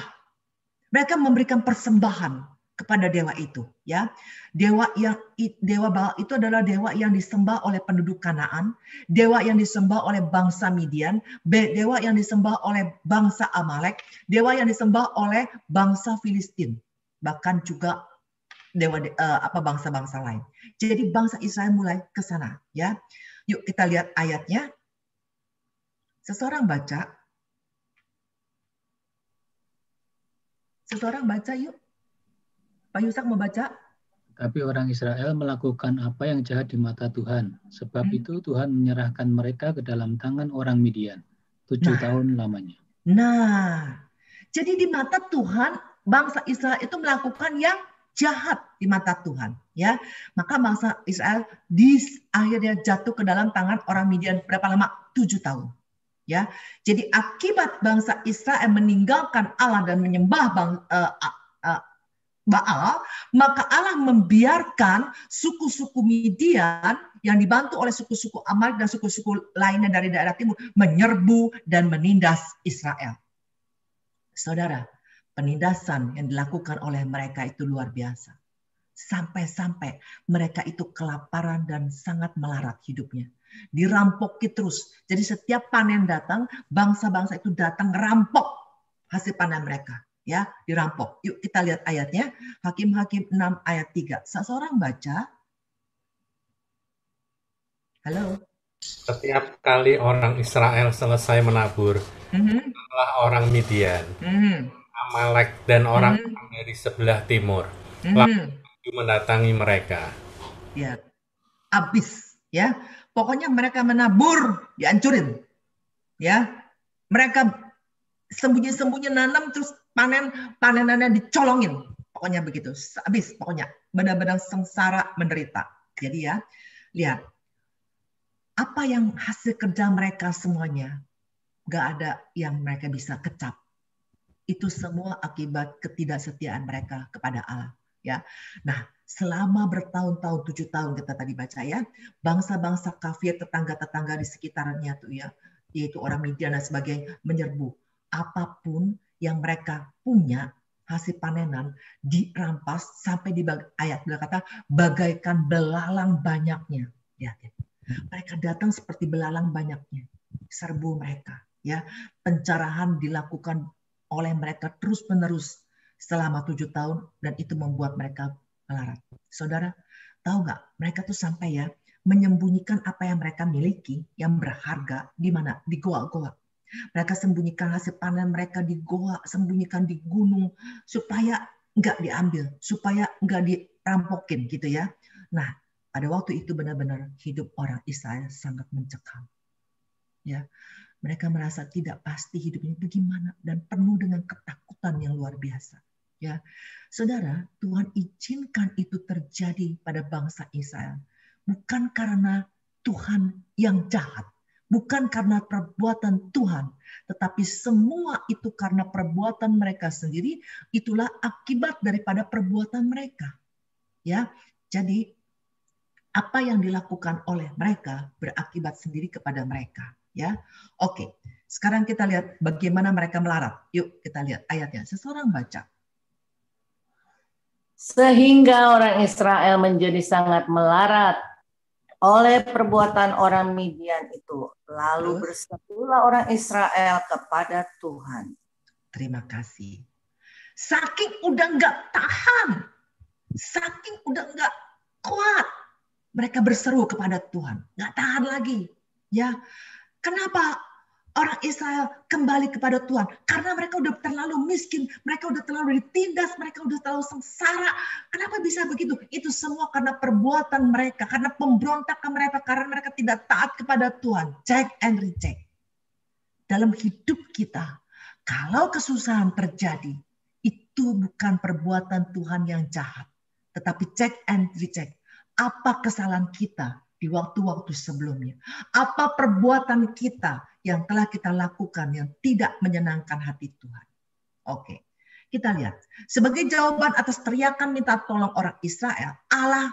Mereka memberikan persembahan kepada dewa itu, ya. Dewa Baal itu adalah dewa yang disembah oleh penduduk Kanaan, dewa yang disembah oleh bangsa Midian, dewa yang disembah oleh bangsa Amalek, dewa yang disembah oleh bangsa Filistin, bahkan juga bangsa-bangsa lain. Jadi bangsa Israel mulai ke sana, ya. Yuk kita lihat ayatnya. Seseorang baca. Yuk. Pak Yusak mau baca? Tapi orang Israel melakukan apa yang jahat di mata Tuhan. Sebab itu Tuhan menyerahkan mereka ke dalam tangan orang Midian 7 tahun lamanya. Nah, jadi di mata Tuhan, bangsa Israel itu melakukan yang jahat di mata Tuhan, ya. Maka bangsa Israel akhirnya jatuh ke dalam tangan orang Midian berapa lama? 7 tahun. Ya. Jadi akibat bangsa Israel meninggalkan Allah dan menyembah Baal, maka Allah membiarkan suku-suku Midian yang dibantu oleh suku-suku Amalek dan suku-suku lainnya dari daerah timur menyerbu dan menindas Israel. Saudara, penindasan yang dilakukan oleh mereka itu luar biasa. Sampai-sampai mereka itu kelaparan dan sangat melarat hidupnya. Dirampoki terus. Jadi setiap panen datang, bangsa-bangsa itu datang rampok hasil panen mereka. Ya, dirampok. Yuk kita lihat ayatnya. Hakim-hakim 6 ayat 3. Seseorang baca. Halo. Setiap kali orang Israel selesai menabur, setelah orang Midian, Amalek dan orang dari sebelah timur, lalu mendatangi mereka. Ya, habis. Ya, pokoknya mereka menabur, dihancurin. Ya, mereka sembunyi-sembunyi nanam terus panenannya dicolongin. Pokoknya begitu. Habis pokoknya. Benar-benar sengsara menderita. Jadi ya, lihat. Apa yang hasil kerja mereka semuanya. Gak ada yang mereka bisa kecap. Itu semua akibat ketidaksetiaan mereka kepada Allah. Ya. Nah, selama bertahun-tahun, 7 tahun kita tadi baca ya. Bangsa-bangsa kafir, tetangga-tetangga di sekitarnya tuh ya. Yaitu orang Midian dan sebagainya menyerbu. Apapun yang mereka punya hasil panenan dirampas sampai di ayat berkata bagaikan belalang banyaknya. Ya, mereka datang seperti belalang banyaknya, serbu mereka. Ya, pencerahan dilakukan oleh mereka terus menerus selama 7 tahun dan itu membuat mereka melarat. Saudara, tahu nggak? Mereka tuh sampai ya menyembunyikan apa yang mereka miliki yang berharga di mana? Di goa-goa. Mereka sembunyikan hasil panen mereka di goa, sembunyikan di gunung supaya nggak diambil, supaya nggak dirampokin gitu ya. Nah, pada waktu itu benar-benar hidup orang Israel sangat mencekam. Ya, mereka merasa tidak pasti hidupnya bagaimana dan penuh dengan ketakutan yang luar biasa. Ya, saudara, Tuhan izinkan itu terjadi pada bangsa Israel bukan karena Tuhan yang jahat. Bukan karena perbuatan Tuhan, tetapi semua itu karena perbuatan mereka sendiri, itulah akibat daripada perbuatan mereka. Ya, jadi apa yang dilakukan oleh mereka berakibat sendiri kepada mereka. Ya, oke. Sekarang kita lihat bagaimana mereka melarat. Yuk kita lihat ayatnya. Seseorang baca. Sehingga orang Israel menjadi sangat melarat oleh perbuatan orang Midian itu. Lalu berserulah orang Israel kepada Tuhan. Terima kasih. Saking udah nggak tahan. Saking udah nggak kuat. Mereka berseru kepada Tuhan. Nggak tahan lagi. Ya, kenapa orang Israel kembali kepada Tuhan? Karena mereka udah terlalu miskin, mereka udah terlalu ditindas, mereka udah terlalu sengsara. Kenapa bisa begitu? Itu semua karena perbuatan mereka, karena pemberontakan mereka, karena mereka tidak taat kepada Tuhan. Check and recheck. Dalam hidup kita, Kalau kesusahan terjadi, itu bukan perbuatan Tuhan yang jahat. Tetapi check and recheck. Apa kesalahan kita di waktu-waktu sebelumnya? Apa perbuatan kita yang telah kita lakukan yang tidak menyenangkan hati Tuhan? Oke, kita lihat. Sebagai jawaban atas teriakan minta tolong orang Israel, Allah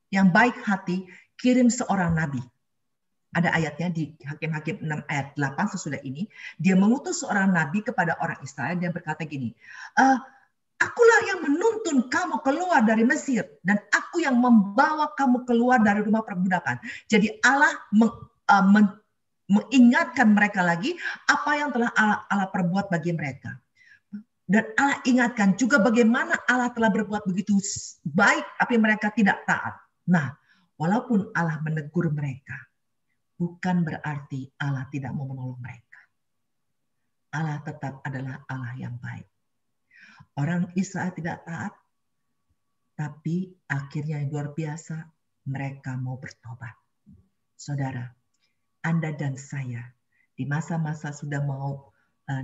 yang baik hati kirim seorang nabi. Ada ayatnya di Hakim-Hakim 6 ayat 8 sesudah ini. Dia mengutus seorang nabi kepada orang Israel. Dia berkata gini, akulah yang menuntun kamu keluar dari Mesir. Dan aku yang membawa kamu keluar dari rumah perbudakan. Jadi Allah mengingatkan mereka lagi apa yang telah Allah perbuat bagi mereka. Dan Allah ingatkan juga bagaimana Allah telah berbuat begitu baik, tapi mereka tidak taat. Nah, walaupun Allah menegur mereka, bukan berarti Allah tidak mau menolong mereka. Allah tetap adalah Allah yang baik. Orang Israel tidak taat, tapi akhirnya yang luar biasa, mereka mau bertobat. Saudara, Anda dan saya, di masa-masa sudah mau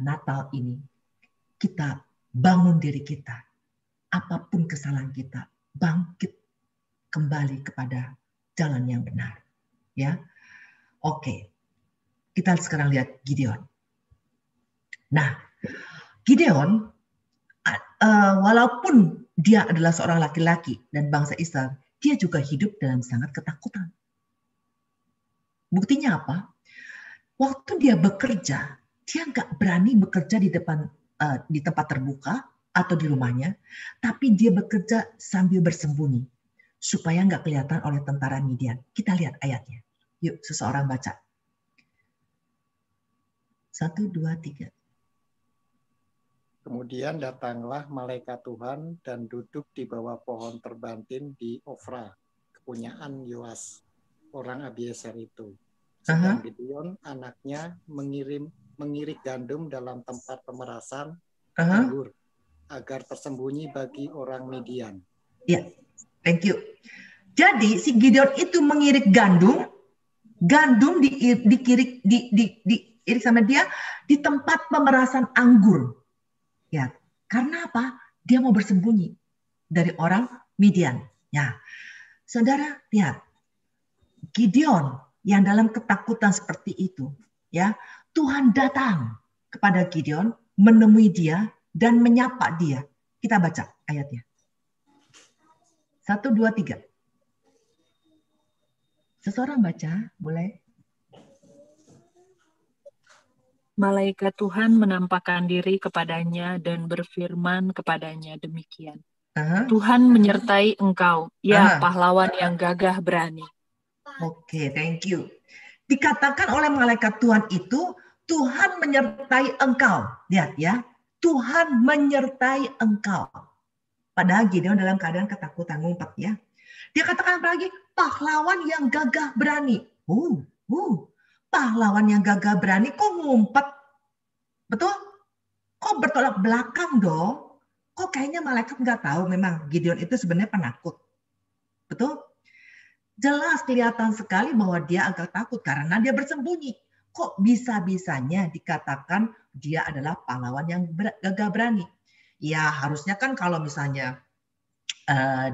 Natal ini, kita bangun diri kita. Apapun kesalahan kita, bangkit kembali kepada jalan yang benar. Ya. Oke, kita sekarang lihat Gideon. Nah, Gideon, walaupun dia adalah seorang laki-laki dan bangsa Israel, dia juga hidup dalam sangat ketakutan. Buktinya apa? Waktu dia bekerja, dia nggak berani bekerja di depan di tempat terbuka atau di rumahnya, tapi dia bekerja sambil bersembunyi supaya nggak kelihatan oleh tentara Midian. Kita lihat ayatnya. Yuk, seseorang baca. 1, 2, 3. Kemudian datanglah malaikat Tuhan dan duduk di bawah pohon terbantin di Ofra, kepunyaan Yoas, orang Abiezer itu. Sedang Gideon, anaknya, mengirik gandum dalam tempat pemerasan anggur, agar tersembunyi bagi orang Midian. Ya, thank you. Jadi si Gideon itu mengirik gandum diirik sama dia di tempat pemerasan anggur. Ya, karena apa? Dia mau bersembunyi dari orang Midian. Ya, saudara lihat, Gideon yang dalam ketakutan seperti itu, ya, Tuhan datang kepada Gideon, menemui dia dan menyapa dia. Kita baca ayatnya. 1, 2, 3. Seseorang baca, boleh? Malaikat Tuhan menampakkan diri kepadanya dan berfirman kepadanya demikian. Tuhan menyertai engkau, ya pahlawan yang gagah berani. Oke, thank you. Dikatakan oleh malaikat Tuhan itu, Tuhan menyertai engkau. Lihat ya, Tuhan menyertai engkau. Padahal Gideon dalam keadaan ketakutan, ngumpet ya. Dia katakan apa lagi? Pahlawan yang gagah berani. Pahlawan yang gagah berani kok ngumpet? Betul? Kok bertolak belakang dong? Kok kayaknya malaikat nggak tahu memang Gideon itu sebenarnya penakut. Betul? Jelas kelihatan sekali bahwa dia agak takut karena dia bersembunyi. Kok bisa-bisanya dikatakan dia adalah pahlawan yang gagah berani? Ya harusnya kan kalau misalnya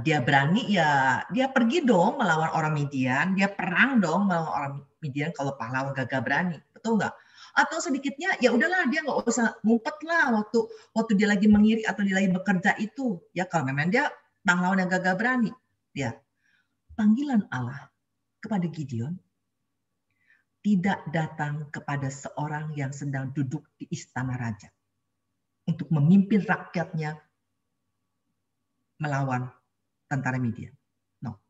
dia berani, ya dia pergi dong melawan orang Midian, dia perang dong melawan orang Midian kalau pahlawan gagah berani, betul nggak? Atau sedikitnya ya udahlah dia nggak usah ngumpet lah waktu dia lagi mengirik atau dia lagi bekerja itu, ya kalau memang dia pahlawan yang gagah berani. Ya, panggilan Allah kepada Gideon tidak datang kepada seorang yang sedang duduk di istana raja untuk memimpin rakyatnya melawan tentara Midian. No.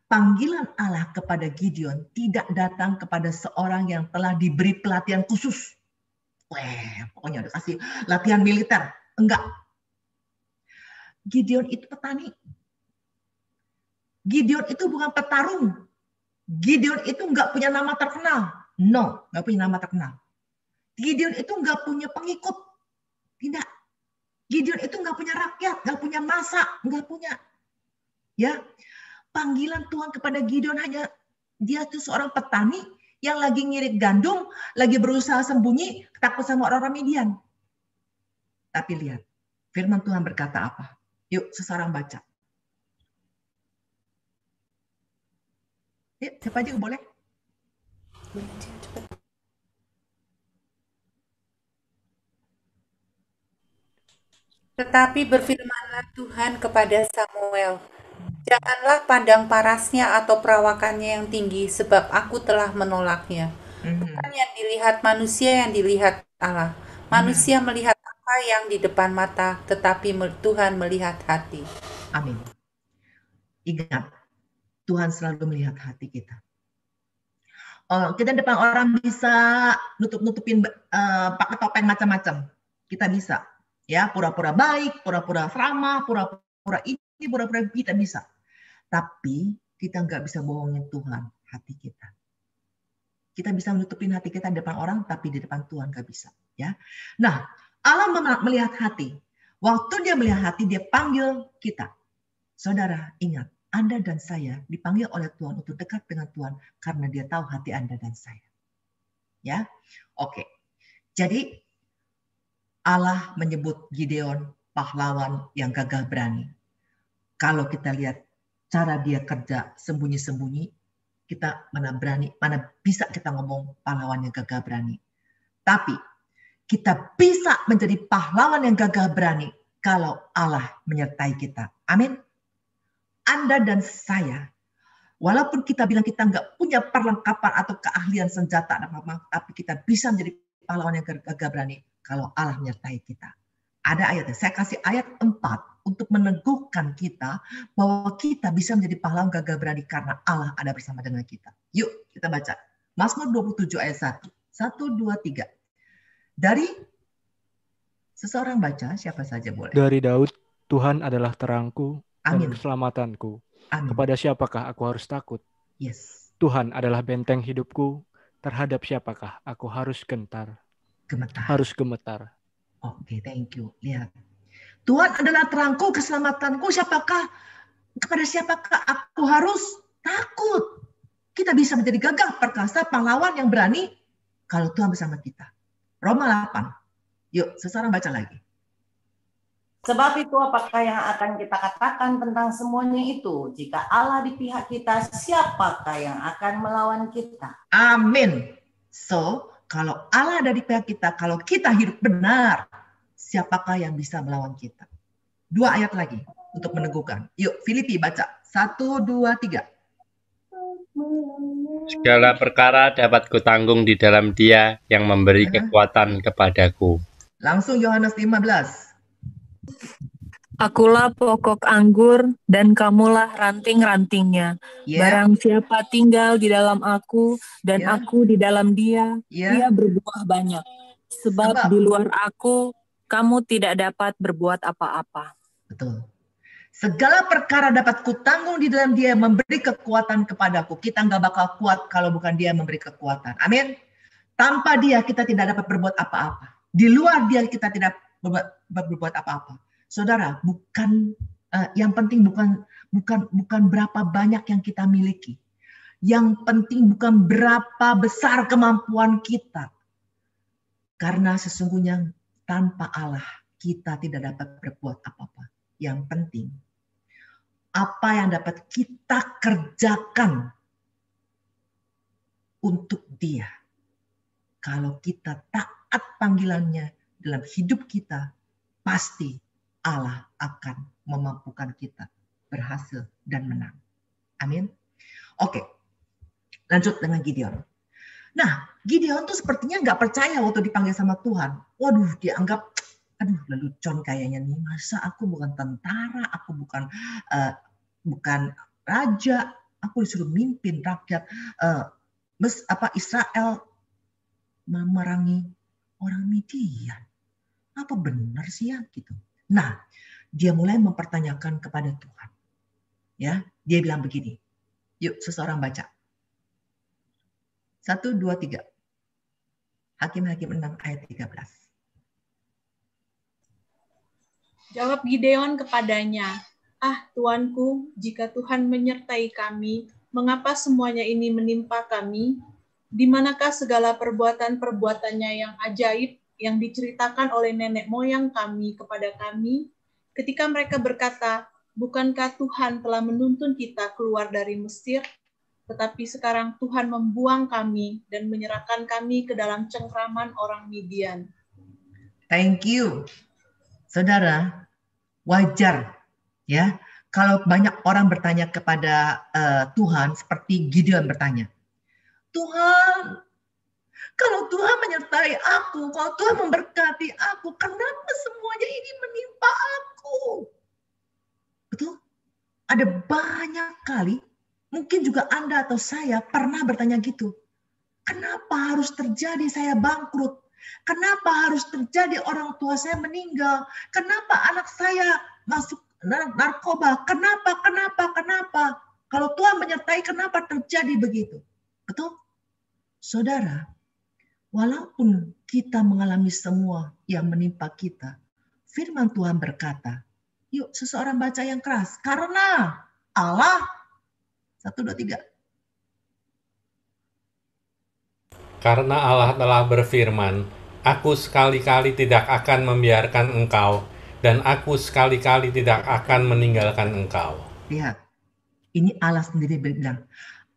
Panggilan Allah kepada Gideon tidak datang kepada seorang yang telah diberi pelatihan khusus. Pokoknya udah kasih latihan militer. Enggak. Gideon itu petani. Gideon itu bukan petarung. Gideon itu enggak punya nama terkenal. No, enggak punya nama terkenal. Gideon itu enggak punya pengikut. Tidak. Gideon itu nggak punya rakyat, nggak punya massa, nggak punya. Ya, panggilan Tuhan kepada Gideon hanya dia itu seorang petani yang lagi ngirik gandum, lagi berusaha sembunyi, takut sama orang-orang Midian. Tapi lihat, firman Tuhan berkata apa? Yuk, seseorang baca. Yuk, siapa aja boleh? Tetapi berfirmanlah Tuhan kepada Samuel, janganlah pandang parasnya atau perawakannya yang tinggi, sebab aku telah menolaknya. Bukan yang dilihat manusia yang dilihat Allah. Manusia melihat apa yang di depan mata, tetapi Tuhan melihat hati. Amin. Ingat, Tuhan selalu melihat hati kita. Oh, kita depan orang bisa nutupin pakai topeng macam-macam. Kita bisa. Ya, pura-pura baik, pura-pura ramah, pura-pura ini, pura-pura kita bisa. Tapi kita nggak bisa bohongin Tuhan, hati kita. Kita bisa menutupin hati kita di depan orang, tapi di depan Tuhan nggak bisa. Ya. Nah, Allah melihat hati. Waktu dia melihat hati, dia panggil kita. Saudara, ingat, Anda dan saya dipanggil oleh Tuhan untuk dekat dengan Tuhan karena dia tahu hati Anda dan saya. Ya, oke. Jadi, Allah menyebut Gideon pahlawan yang gagah berani. Kalau kita lihat cara dia kerja sembunyi-sembunyi, kita mana bisa kita ngomong pahlawan yang gagah berani. Tapi kita bisa menjadi pahlawan yang gagah berani kalau Allah menyertai kita. Amin. Anda dan saya, walaupun kita bilang kita nggak punya perlengkapan atau keahlian senjata, tapi kita bisa menjadi pahlawan yang gagah berani kalau Allah menyertai kita. Ada ayatnya, saya kasih ayat 4 untuk meneguhkan kita bahwa kita bisa menjadi pahlawan gagah berani karena Allah ada bersama dengan kita. Yuk kita baca. Mazmur 27 ayat 1. 1, 2, 3. Dari seseorang baca, siapa saja boleh. Dari Daud, Tuhan adalah terangku dan Amin. keselamatanku. Amin. Kepada siapakah aku harus takut? Yes. Tuhan adalah benteng hidupku. Terhadap siapakah aku harus gemetar? Harus gemetar. Oke, thank you. Lihat. Tuhan adalah terangku, keselamatanku. Kepada siapakah aku harus takut? Kita bisa menjadi gagah perkasa, pahlawan yang berani kalau Tuhan bersama kita. Roma 8. Yuk, seseorang baca lagi. Sebab itu apakah yang akan kita katakan tentang semuanya itu? Jika Allah di pihak kita, siapakah yang akan melawan kita? Amin. So, kalau Allah ada di pihak kita, kalau kita hidup benar, siapakah yang bisa melawan kita? 2 ayat lagi untuk meneguhkan. Yuk, Filipi baca. 1, 2, 3. Segala perkara dapat kutanggung di dalam Dia yang memberi kekuatan kepadaku. Langsung Yohanes 15. Akulah pokok anggur dan kamulah ranting-rantingnya. Barang siapa tinggal di dalam aku dan aku di dalam dia, dia berbuah banyak. Sebab di luar aku, kamu tidak dapat berbuat apa-apa. Betul. Segala perkara dapat kutanggung di dalam dia memberi kekuatan kepadaku. Kita nggak bakal kuat kalau bukan dia memberi kekuatan. Amin. Tanpa dia kita tidak dapat berbuat apa-apa. Di luar dia kita tidak berbuat apa-apa. Saudara, yang penting bukan berapa banyak yang kita miliki. Yang penting bukan berapa besar kemampuan kita. Karena sesungguhnya tanpa Allah kita tidak dapat berbuat apa-apa. Yang penting apa yang dapat kita kerjakan untuk Dia. Kalau kita taat panggilannya dalam hidup kita, pasti Allah akan memampukan kita berhasil dan menang. Amin. Oke, lanjut dengan Gideon. Nah, Gideon tuh sepertinya nggak percaya waktu dipanggil sama Tuhan. Waduh, dia anggap, lelucon kayaknya nih. Masa aku bukan tentara, aku bukan raja, aku disuruh mimpin rakyat Israel memerangi orang Midian. Apa benar sih ya gitu? Nah, dia mulai mempertanyakan kepada Tuhan. Ya, dia bilang begini. Yuk, seseorang baca. 1, 2, 3. Hakim-Hakim 6 ayat 13. Jawab Gideon kepadanya, Tuanku, jika Tuhan menyertai kami, mengapa semuanya ini menimpa kami? Di manakah segala perbuatan-perbuatannya yang ajaib yang diceritakan oleh nenek moyang kami kepada kami ketika mereka berkata, bukankah Tuhan telah menuntun kita keluar dari Mesir, tetapi sekarang Tuhan membuang kami dan menyerahkan kami ke dalam cengkraman orang Midian. Thank you. Saudara, wajar ya kalau banyak orang bertanya kepada Tuhan seperti Gideon bertanya, Tuhan, kalau Tuhan menyertai aku, kalau Tuhan memberkati aku, kenapa semuanya ini menimpa aku? Betul? Ada banyak kali, mungkin juga Anda atau saya pernah bertanya gitu. Kenapa harus terjadi saya bangkrut? Kenapa harus terjadi orang tua saya meninggal? Kenapa anak saya masuk narkoba? Kenapa? Kalau Tuhan menyertai, kenapa terjadi begitu? Betul? Saudara, walaupun kita mengalami semua yang menimpa kita, firman Tuhan berkata, yuk seseorang baca yang keras, karena Allah, 1, 2, 3. Karena Allah telah berfirman, aku sekali-kali tidak akan membiarkan engkau, dan aku sekali-kali tidak akan meninggalkan engkau. Lihat, ini Allah sendiri bilang,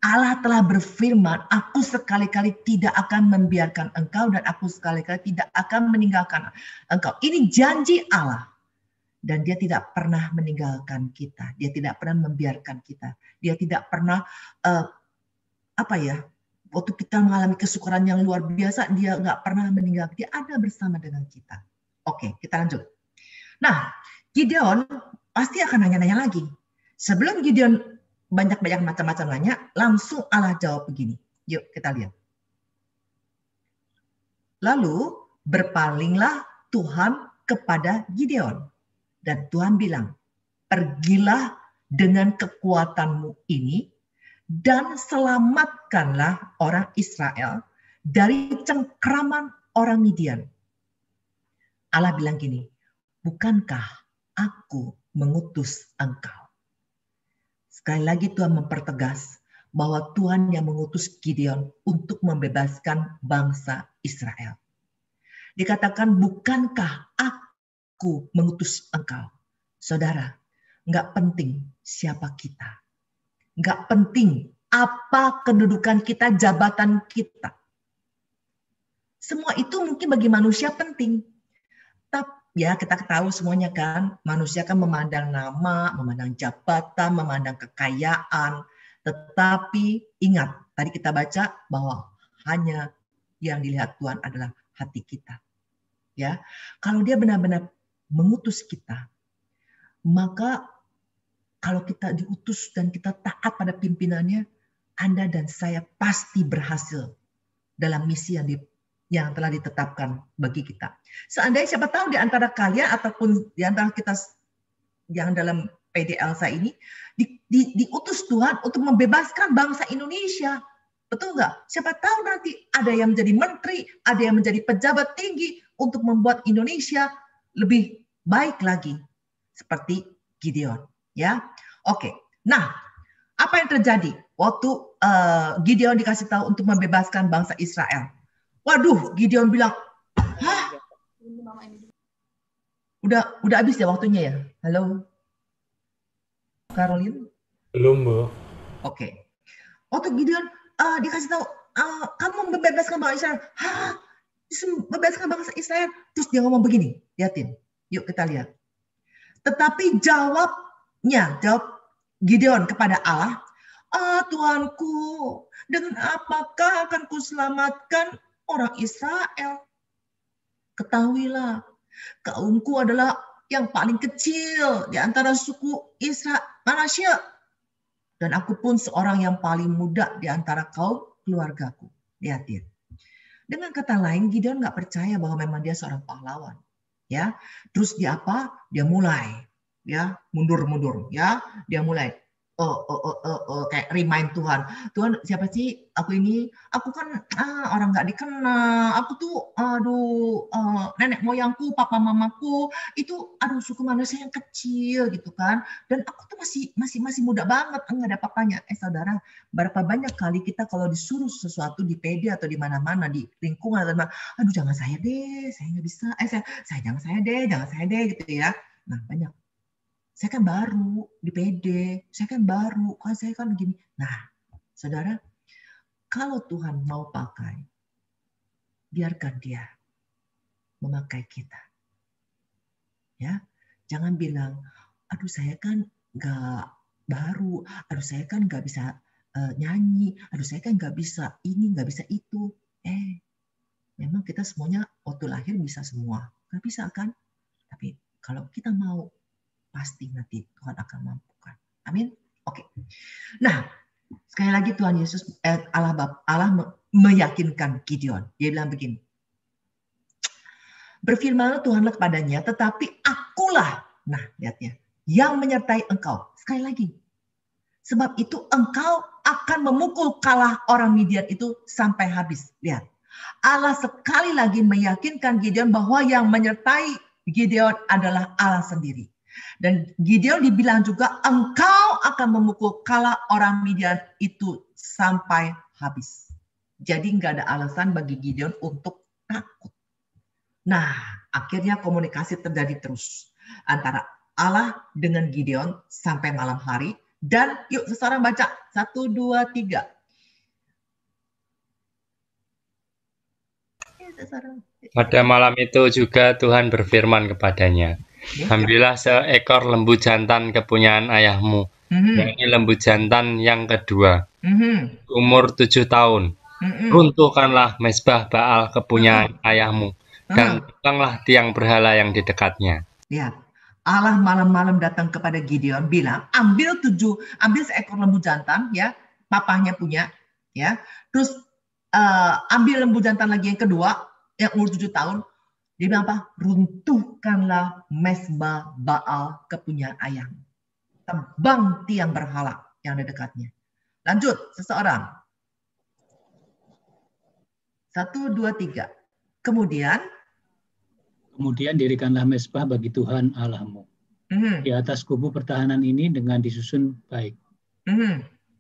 Allah telah berfirman, aku sekali-kali tidak akan membiarkan engkau, dan aku sekali-kali tidak akan meninggalkan engkau. Ini janji Allah. Dan dia tidak pernah meninggalkan kita. Dia tidak pernah membiarkan kita. Dia tidak pernah, waktu kita mengalami kesukaran yang luar biasa, dia nggak pernah meninggalkan. Dia ada bersama dengan kita. Oke, kita lanjut. Nah, Gideon pasti akan nanya-nanya lagi. Sebelum Gideon banyak-banyak macam-macam nanya, langsung Allah jawab begini. Yuk kita lihat. Lalu berpalinglah Tuhan kepada Gideon. Dan Tuhan bilang, pergilah dengan kekuatanmu ini dan selamatkanlah orang Israel dari cengkraman orang Midian. Allah bilang gini, bukankah aku mengutus engkau? Sekali lagi Tuhan mempertegas bahwa Tuhan yang mengutus Gideon untuk membebaskan bangsa Israel. Dikatakan, bukankah aku mengutus engkau? Saudara, nggak penting siapa kita. Nggak penting apa kedudukan kita, jabatan kita. Semua itu mungkin bagi manusia penting. Tapi ya kita tahu semuanya kan, manusia kan memandang nama, memandang jabatan, memandang kekayaan. Tetapi ingat, tadi kita baca bahwa hanya yang dilihat Tuhan adalah hati kita. Ya, kalau dia benar-benar mengutus kita, maka kalau kita diutus dan kita taat pada pimpinannya, Anda dan saya pasti berhasil dalam misi yang telah ditetapkan bagi kita. Seandainya siapa tahu di antara kalian ataupun di antara kita yang dalam PD Elsa ini diutus Tuhan untuk membebaskan bangsa Indonesia. Betul nggak? Siapa tahu nanti ada yang menjadi menteri, ada yang menjadi pejabat tinggi untuk membuat Indonesia lebih baik lagi. Seperti Gideon. Ya, oke. Nah, apa yang terjadi waktu Gideon dikasih tahu untuk membebaskan bangsa Israel? Waduh, Gideon bilang, hah? Udah habis ya waktunya ya? Halo, Caroline? Belum, Bu. Oke. Waktu Gideon dikasih tahu, kamu membebaskan bangsa Israel. Hah? Membebaskan bangsa Israel? Terus dia ngomong begini, lihatin. Yuk kita lihat. Tetapi jawab Gideon kepada Allah, Tuanku, dengan apakah akan kuselamatkan orang Israel? Ketahuilah, kaumku adalah yang paling kecil di antara suku Israel, Manasya. Dan aku pun seorang yang paling muda di antara kaum keluargaku. Lihatin. Dengan kata lain, Gideon nggak percaya bahwa memang dia seorang pahlawan. Ya, terus dia apa? Dia mulai, ya mundur, ya, dia mulai. kayak remind Tuhan. Tuhan, siapa sih aku ini? Aku kan orang nggak dikenal. Aku tuh nenek moyangku, papa mamaku itu suku manusia yang kecil gitu kan. Dan aku tuh masih muda banget, nggak ada papanya. Saudara, berapa banyak kali kita kalau disuruh sesuatu di PD atau di mana-mana di lingkungan, aduh jangan saya deh, saya nggak bisa. Saya jangan saya deh gitu ya. Nah, banyak. Saya kan baru di PD, saya kan baru, saya kan gini. Nah, saudara, kalau Tuhan mau pakai, biarkan Dia memakai kita. Ya, jangan bilang, aduh saya kan nggak baru, aduh saya kan nggak bisa nyanyi, aduh saya kan nggak bisa ini, nggak bisa itu. Memang kita semuanya waktu lahir bisa semua, nggak bisa kan? Tapi kalau kita mau, pasti nanti Tuhan akan mampukan. Amin. Oke. Nah, sekali lagi Tuhan Yesus Allah meyakinkan Gideon. Dia bilang begini. Berfirmanlah Tuhanlah kepadanya, tetapi akulah, nah lihatnya, yang menyertai engkau. Sekali lagi. Sebab itu engkau akan memukul kalah orang Midian itu sampai habis. Lihat. Allah sekali lagi meyakinkan Gideon bahwa yang menyertai Gideon adalah Allah sendiri. Dan Gideon dibilang juga engkau akan memukul kalah orang Midian itu sampai habis. Jadi nggak ada alasan bagi Gideon untuk takut. Nah, akhirnya komunikasi terjadi terus antara Allah dengan Gideon sampai malam hari. Dan yuk seseorang baca 1, 2, 3. Pada malam itu juga Tuhan berfirman kepadanya, ambillah seekor lembu jantan kepunyaan ayahmu, yakni lembu jantan yang kedua, umur 7 tahun. Runtuhkanlah mezbah Baal kepunyaan ayahmu, dan tebanglah tiang berhala yang di dekatnya. Lihat, Allah malam-malam datang kepada Gideon, bilang, ambil seekor lembu jantan, ya, papahnya punya, ya, terus ambil lembu jantan lagi yang kedua, yang umur 7 tahun. Dia bilang apa? Runtuhkanlah mezbah Baal kepunyaan ayahmu. Tebang tiang berhala yang di dekatnya. Lanjut, seseorang. 1, 2, 3. Kemudian dirikanlah mezbah bagi Tuhan Allahmu. Di atas kubu pertahanan ini dengan disusun baik.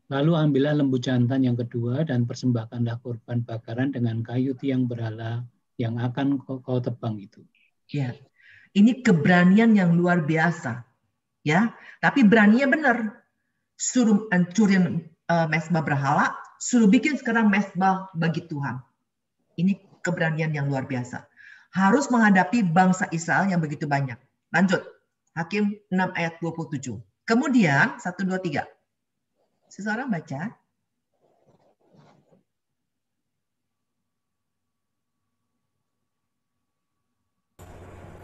Lalu ambillah lembu jantan yang kedua dan persembahkanlah korban bakaran dengan kayu tiang berhala yang akan kau tebang itu. Ya, ini keberanian yang luar biasa, ya. Tapi beraninya benar. Suruh hancurin mezbah berhala, suruh bikin sekarang mezbah bagi Tuhan. Ini keberanian yang luar biasa. Harus menghadapi bangsa Israel yang begitu banyak. Lanjut, Hakim 6 ayat 27. Kemudian 1, 2, 3. Seseorang baca.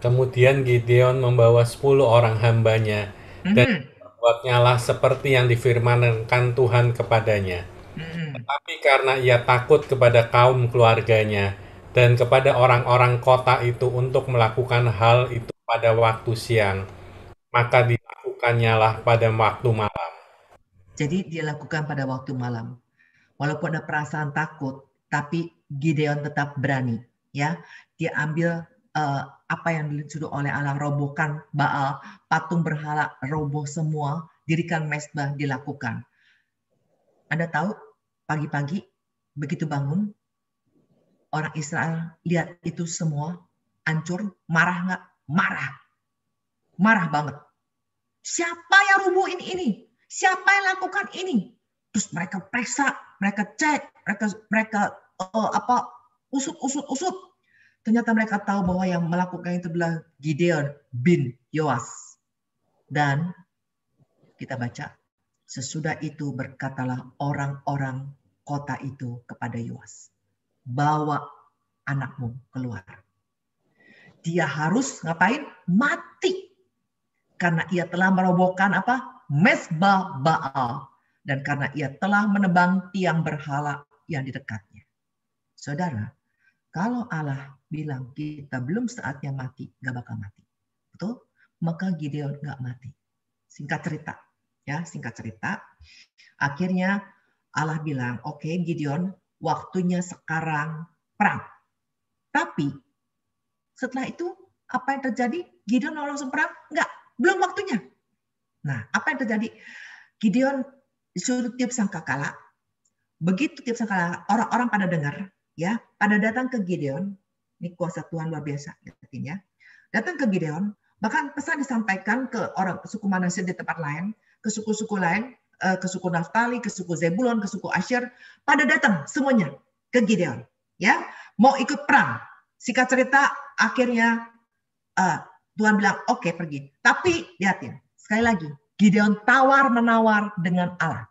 Kemudian Gideon membawa 10 orang hambanya dan membuatnyalah seperti yang difirmankan Tuhan kepadanya. Tetapi karena ia takut kepada kaum keluarganya dan kepada orang-orang kota itu untuk melakukan hal itu pada waktu siang, maka dilakukannya pada waktu malam. Jadi dia lakukan pada waktu malam. Walaupun ada perasaan takut, tapi Gideon tetap berani. Ya, dia ambil apa yang disuruh oleh Allah, robohkan Baal, patung berhala roboh semua, dirikan mezbah, dilakukan. Anda tahu, pagi-pagi begitu bangun, orang Israel lihat itu semua hancur, marah nggak? Marah banget. Siapa yang rubuhin ini? Siapa yang lakukan ini? Terus mereka periksa, mereka cek, mereka usut. Ternyata mereka tahu bahwa yang melakukan itu adalah Gideon bin Yoas. Dan kita baca, sesudah itu berkatalah orang-orang kota itu kepada Yoas, bawa anakmu keluar. Dia harus ngapain? Mati. Karena ia telah merobohkan apa? Mezbah Baal. Dan karena ia telah menebang tiang berhala yang di dekatnya. Saudara, kalau Allah bilang kita belum saatnya mati, gak bakal mati. Betul? Maka Gideon gak mati. Singkat cerita, Ya, singkat cerita, akhirnya Allah bilang, oke, Gideon, waktunya sekarang perang. Tapi setelah itu apa yang terjadi? Gideon langsung perang? Enggak, belum waktunya. Nah, apa yang terjadi? Gideon disuruh tiup sangkakala. Begitu tiup sangkakala, orang-orang pada dengar, ya, pada datang ke Gideon. Ini kuasa Tuhan luar biasa, artinya. Datang ke Gideon, bahkan pesan disampaikan ke orang suku Manasye di tempat lain, ke suku-suku lain, ke suku Naftali, ke suku Zebulon, ke suku Asher, pada datang semuanya ke Gideon, ya, mau ikut perang. Singkat cerita, akhirnya Tuhan bilang, oke, pergi. Tapi lihatin, sekali lagi, Gideon tawar-menawar dengan Allah.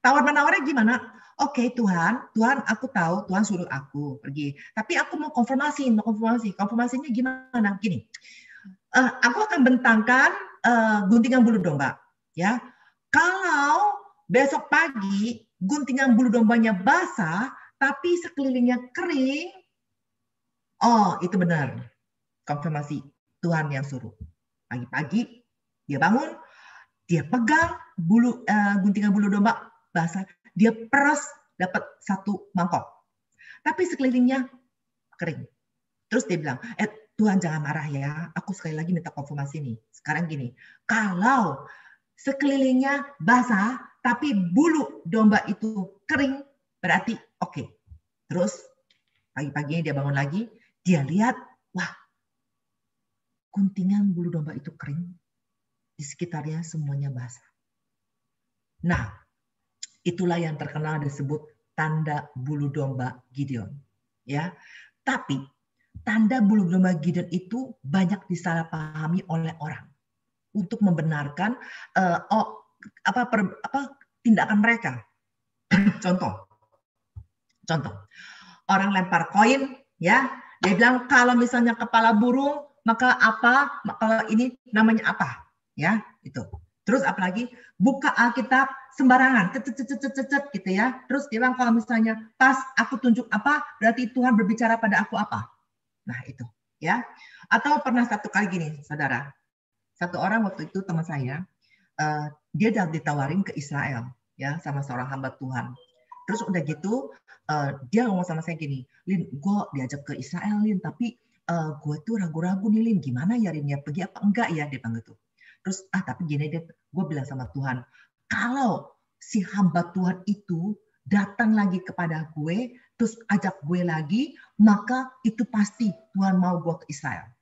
Tawar-menawarnya gimana? Oke, Tuhan, aku tahu Tuhan suruh aku pergi. Tapi aku mau konfirmasi. Konfirmasinya gimana? Gini, aku akan bentangkan guntingan bulu domba. Ya, kalau besok pagi guntingan bulu dombanya basah, tapi sekelilingnya kering, oh itu benar. Konfirmasi Tuhan yang suruh. Pagi-pagi dia bangun, dia pegang guntingan bulu domba basah, dia peras dapat satu mangkok. Tapi sekelilingnya kering. Terus dia bilang, Tuhan jangan marah ya, aku sekali lagi minta konfirmasi nih. Sekarang gini, kalau sekelilingnya basah, tapi bulu domba itu kering, berarti oke. Terus pagi-pagi dia bangun lagi, dia lihat, wah, guntingan bulu domba itu kering, di sekitarnya semuanya basah. Nah, itulah yang terkenal disebut tanda bulu domba Gideon. Ya, tapi tanda bulu domba Gideon itu banyak disalahpahami oleh orang untuk membenarkan tindakan mereka. Contoh, orang lempar koin, ya, dia bilang kalau misalnya kepala burung, maka apa? Kalau ini namanya apa? Ya, itu. Terus apalagi buka Alkitab sembarangan, gitu ya. Terus dia bilang kalau misalnya pas aku tunjuk apa, berarti Tuhan berbicara pada aku apa. Nah itu, ya. Atau pernah satu kali gini, saudara. Satu orang waktu itu teman saya, dia udah ditawarin ke Israel, ya, sama seorang hamba Tuhan. Terus udah gitu, dia ngomong sama saya gini, Lin, gue diajak ke Israel, Lin, tapi gue tuh ragu-ragu nih, Lin, gimana ya, Lin, ya pergi apa enggak ya, dia bilang gitu. Terus, tapi gini deh, gue bilang sama Tuhan, kalau si hamba Tuhan itu datang lagi kepada gue, terus ajak gue lagi, maka itu pasti Tuhan mau gue ke Israel.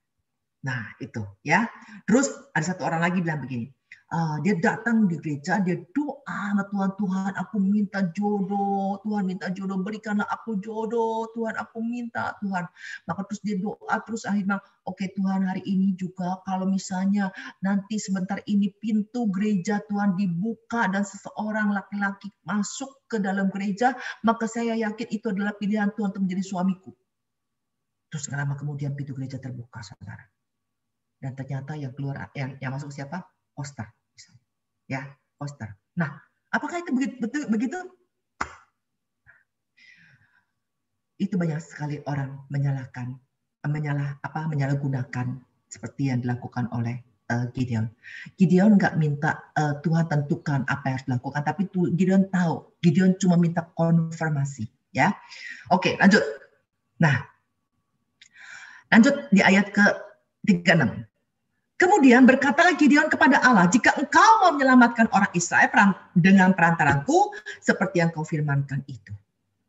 Nah, itu ya. Terus ada satu orang lagi bilang begini, dia datang di gereja, dia doa sama Tuhan, Tuhan aku minta jodoh, Tuhan minta jodoh, berikanlah aku jodoh, Tuhan aku minta, Tuhan. Maka terus dia doa, terus akhirnya, oke Tuhan hari ini juga kalau misalnya nanti sebentar ini pintu gereja Tuhan dibuka dan seseorang laki-laki masuk ke dalam gereja, maka saya yakin itu adalah pilihan Tuhan untuk menjadi suamiku. Terus lama kemudian pintu gereja terbuka, saudara. Dan ternyata yang keluar, yang masuk siapa? Poster. Ya, poster. Nah, apakah itu begitu? Itu banyak sekali orang menyalahgunakan seperti yang dilakukan oleh Gideon. Gideon nggak minta Tuhan tentukan apa yang harus dilakukan, tapi Gideon tahu. Gideon cuma minta konfirmasi. Ya, oke, lanjut. Nah, lanjut di ayat ke-36. Kemudian berkatalah Gideon kepada Allah, jika engkau mau menyelamatkan orang Israel dengan perantaranku, seperti yang kau firmankan itu.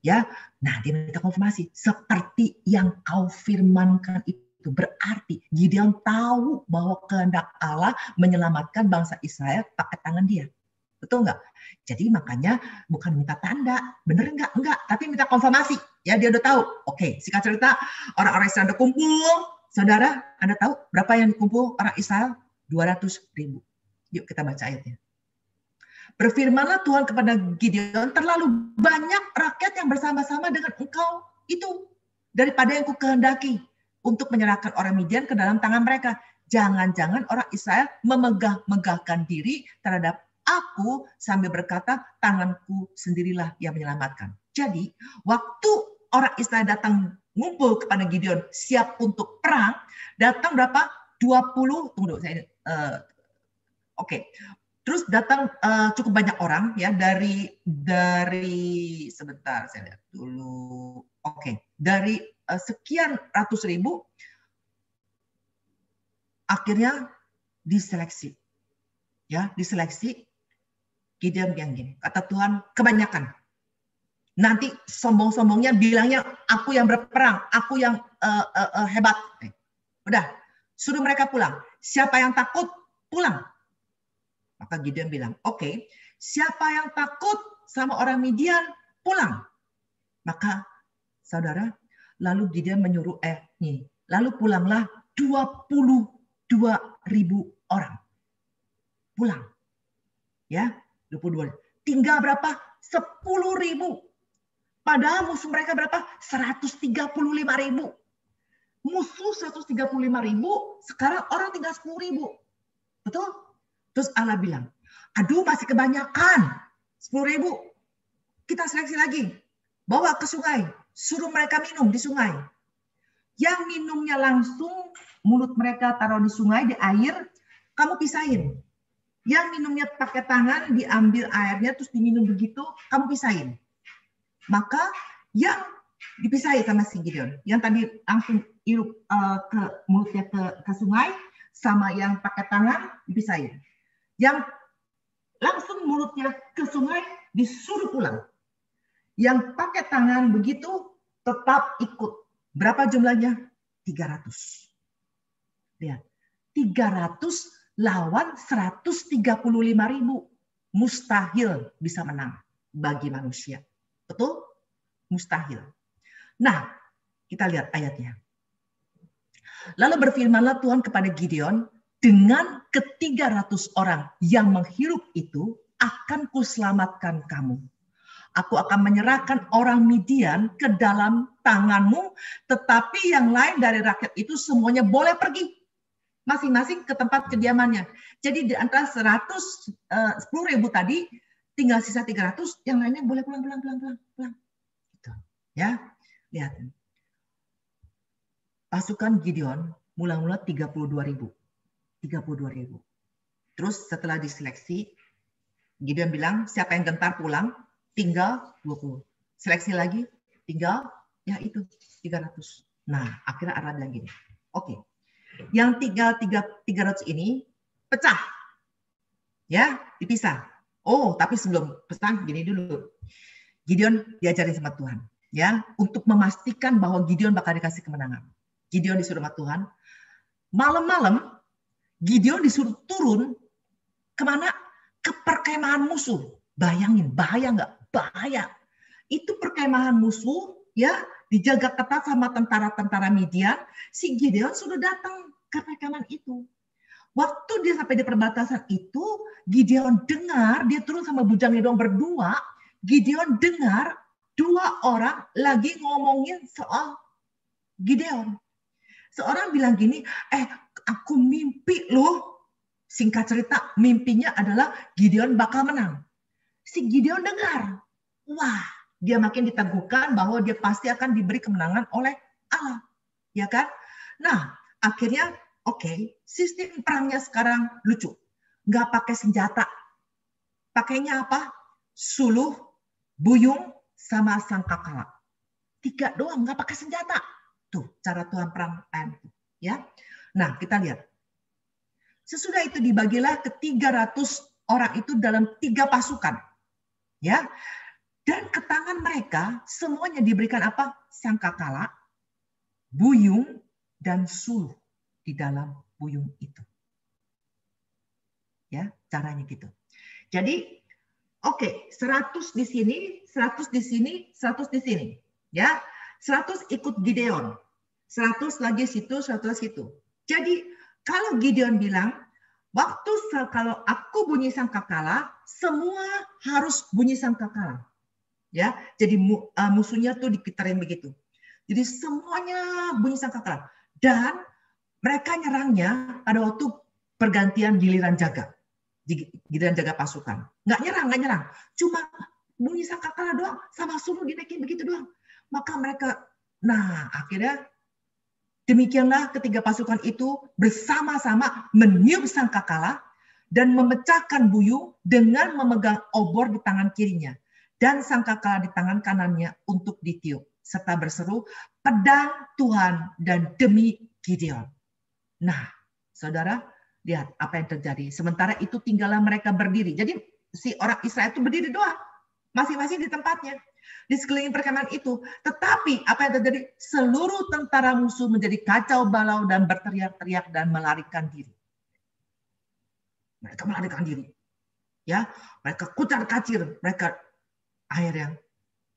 Ya, nah dia minta konfirmasi, seperti yang kau firmankan itu. Berarti Gideon tahu bahwa kehendak Allah menyelamatkan bangsa Israel pakai tangan dia. Betul nggak? Jadi makanya bukan minta tanda, bener nggak? Enggak, tapi minta konfirmasi. Ya dia udah tahu. Oke, singkat cerita, orang-orang Israel udah kumpul. Saudara, Anda tahu berapa yang dikumpul orang Israel? 200.000. Yuk kita baca ayatnya. Berfirmanlah Tuhan kepada Gideon, terlalu banyak rakyat yang bersama-sama dengan engkau itu daripada yang kukehendaki untuk menyerahkan orang Midian ke dalam tangan mereka. Jangan-jangan orang Israel memegah-megahkan diri terhadap aku sambil berkata, tanganku sendirilah yang menyelamatkan. Jadi, waktu orang Israel datang ngumpul kepada Gideon siap untuk perang, datang berapa? 20, tunggu dulu, Terus datang cukup banyak orang ya dari sebentar saya lihat dulu. Oke, dari sekian ratus ribu akhirnya diseleksi. Ya, diseleksi. Gideon bilang gini, kata Tuhan, kebanyakan. Nanti sombong-sombongnya bilangnya aku yang berperang, aku yang hebat. Udah, suruh mereka pulang. Siapa yang takut, pulang. Maka Gideon bilang, oke, siapa yang takut sama orang Midian, pulang. Maka saudara, lalu Gideon menyuruh, lalu pulanglah 22.000 orang. Pulang. Ya, 22. Tinggal berapa? 10.000. Padahal musuh mereka berapa? 135.000. Musuh 135.000, sekarang orang tinggal 10.000. Betul? Terus Allah bilang, aduh masih kebanyakan. 10.000. Kita seleksi lagi. Bawa ke sungai. Suruh mereka minum di sungai. Yang minumnya langsung, mulut mereka taruh di sungai, di air, kamu pisahin. Yang minumnya pakai tangan, diambil airnya, terus diminum begitu, kamu pisahin. Maka yang dipisahin sama si Gideon. Yang tadi langsung irup ke mulutnya ke sungai, sama yang pakai tangan, dipisahin. Yang langsung mulutnya ke sungai, disuruh pulang. Yang pakai tangan begitu, tetap ikut. Berapa jumlahnya? 300. Lihat, 300 lawan 135.000. Mustahil bisa menang bagi manusia. Betul? Mustahil. Nah, kita lihat ayatnya. Lalu berfirmanlah Tuhan kepada Gideon, dengan ke-300 orang yang menghirup itu, akan kuselamatkan kamu. Aku akan menyerahkan orang Midian ke dalam tanganmu, tetapi yang lain dari rakyat itu semuanya boleh pergi. Masing-masing ke tempat kediamannya. Jadi di antara 10.000 tadi, tinggal sisa 300, yang lainnya boleh pulang. Gitu. Ya, lihat. Pasukan Gideon mula-mula 32.000. Terus setelah diseleksi, Gideon bilang, siapa yang gentar pulang, tinggal 20. Seleksi lagi, tinggal, ya itu, 300. Nah, akhirnya Allah bilang gini, oke, yang tinggal 300 ini pecah. Ya, dipisah. Oh, tapi sebelum pesan, gini dulu. Gideon diajarin sama Tuhan. Ya, untuk memastikan bahwa Gideon bakal dikasih kemenangan. Gideon disuruh sama Tuhan, malam-malam, Gideon disuruh turun kemana? Ke perkemahan musuh. Bayangin, bahaya nggak? Bahaya. Itu perkemahan musuh, ya, dijaga ketat sama tentara-tentara Midian. Si Gideon sudah datang ke perkemahan itu. Waktu dia sampai di perbatasan itu, Gideon dengar, dia turun sama bujangnya doang berdua. Gideon dengar 2 orang lagi ngomongin soal Gideon. Seorang bilang gini, aku mimpi loh. Singkat cerita, mimpinya adalah Gideon bakal menang. Si Gideon dengar. Wah, dia makin diteguhkan bahwa dia pasti akan diberi kemenangan oleh Allah. Ya kan? Nah, akhirnya, oke, sistem perangnya sekarang lucu. Nggak pakai senjata. Pakainya apa? Suluh, buyung, sama sangkakala. 3 doang, nggak pakai senjata. Tuh, cara Tuhan perang. Ya. Nah, kita lihat. Sesudah itu dibagilah ke 300 orang itu dalam 3 pasukan. Ya. Dan ke tangan mereka semuanya diberikan apa? Sangkakala, buyung, dan suluh di dalam buyung itu. Ya, caranya gitu. Jadi, oke, 100 di sini, 100 di sini, 100 di sini. Ya. 100 ikut Gideon. 100 lagi situ, 100 lagi situ. Jadi kalau Gideon bilang, waktu kalau aku bunyi sangkakala, semua harus bunyi sangkakala. Ya, jadi musuhnya tuh dipitarin begitu. Jadi semuanya bunyi sangkakala. Dan mereka nyerangnya pada waktu pergantian giliran jaga. Giliran jaga pasukan. Nggak nyerang. Cuma bunyi sangkakala doang, sama suruh dinaikin begitu doang. Maka mereka, nah akhirnya demikianlah ketiga pasukan itu bersama-sama meniup sangkakala dan memecahkan buyung dengan memegang obor di tangan kirinya dan sangkakala di tangan kanannya untuk ditiup, serta berseru, pedang Tuhan dan demi Gideon. Nah, saudara, lihat apa yang terjadi. Sementara itu tinggallah mereka berdiri. Jadi si orang Israel itu berdiri doang, masing-masing di tempatnya, di sekeliling perkemahan itu. Tetapi apa yang terjadi? Seluruh tentara musuh menjadi kacau balau dan berteriak-teriak dan melarikan diri. Mereka melarikan diri. Ya, mereka kucar-kacir, mereka akhirnya.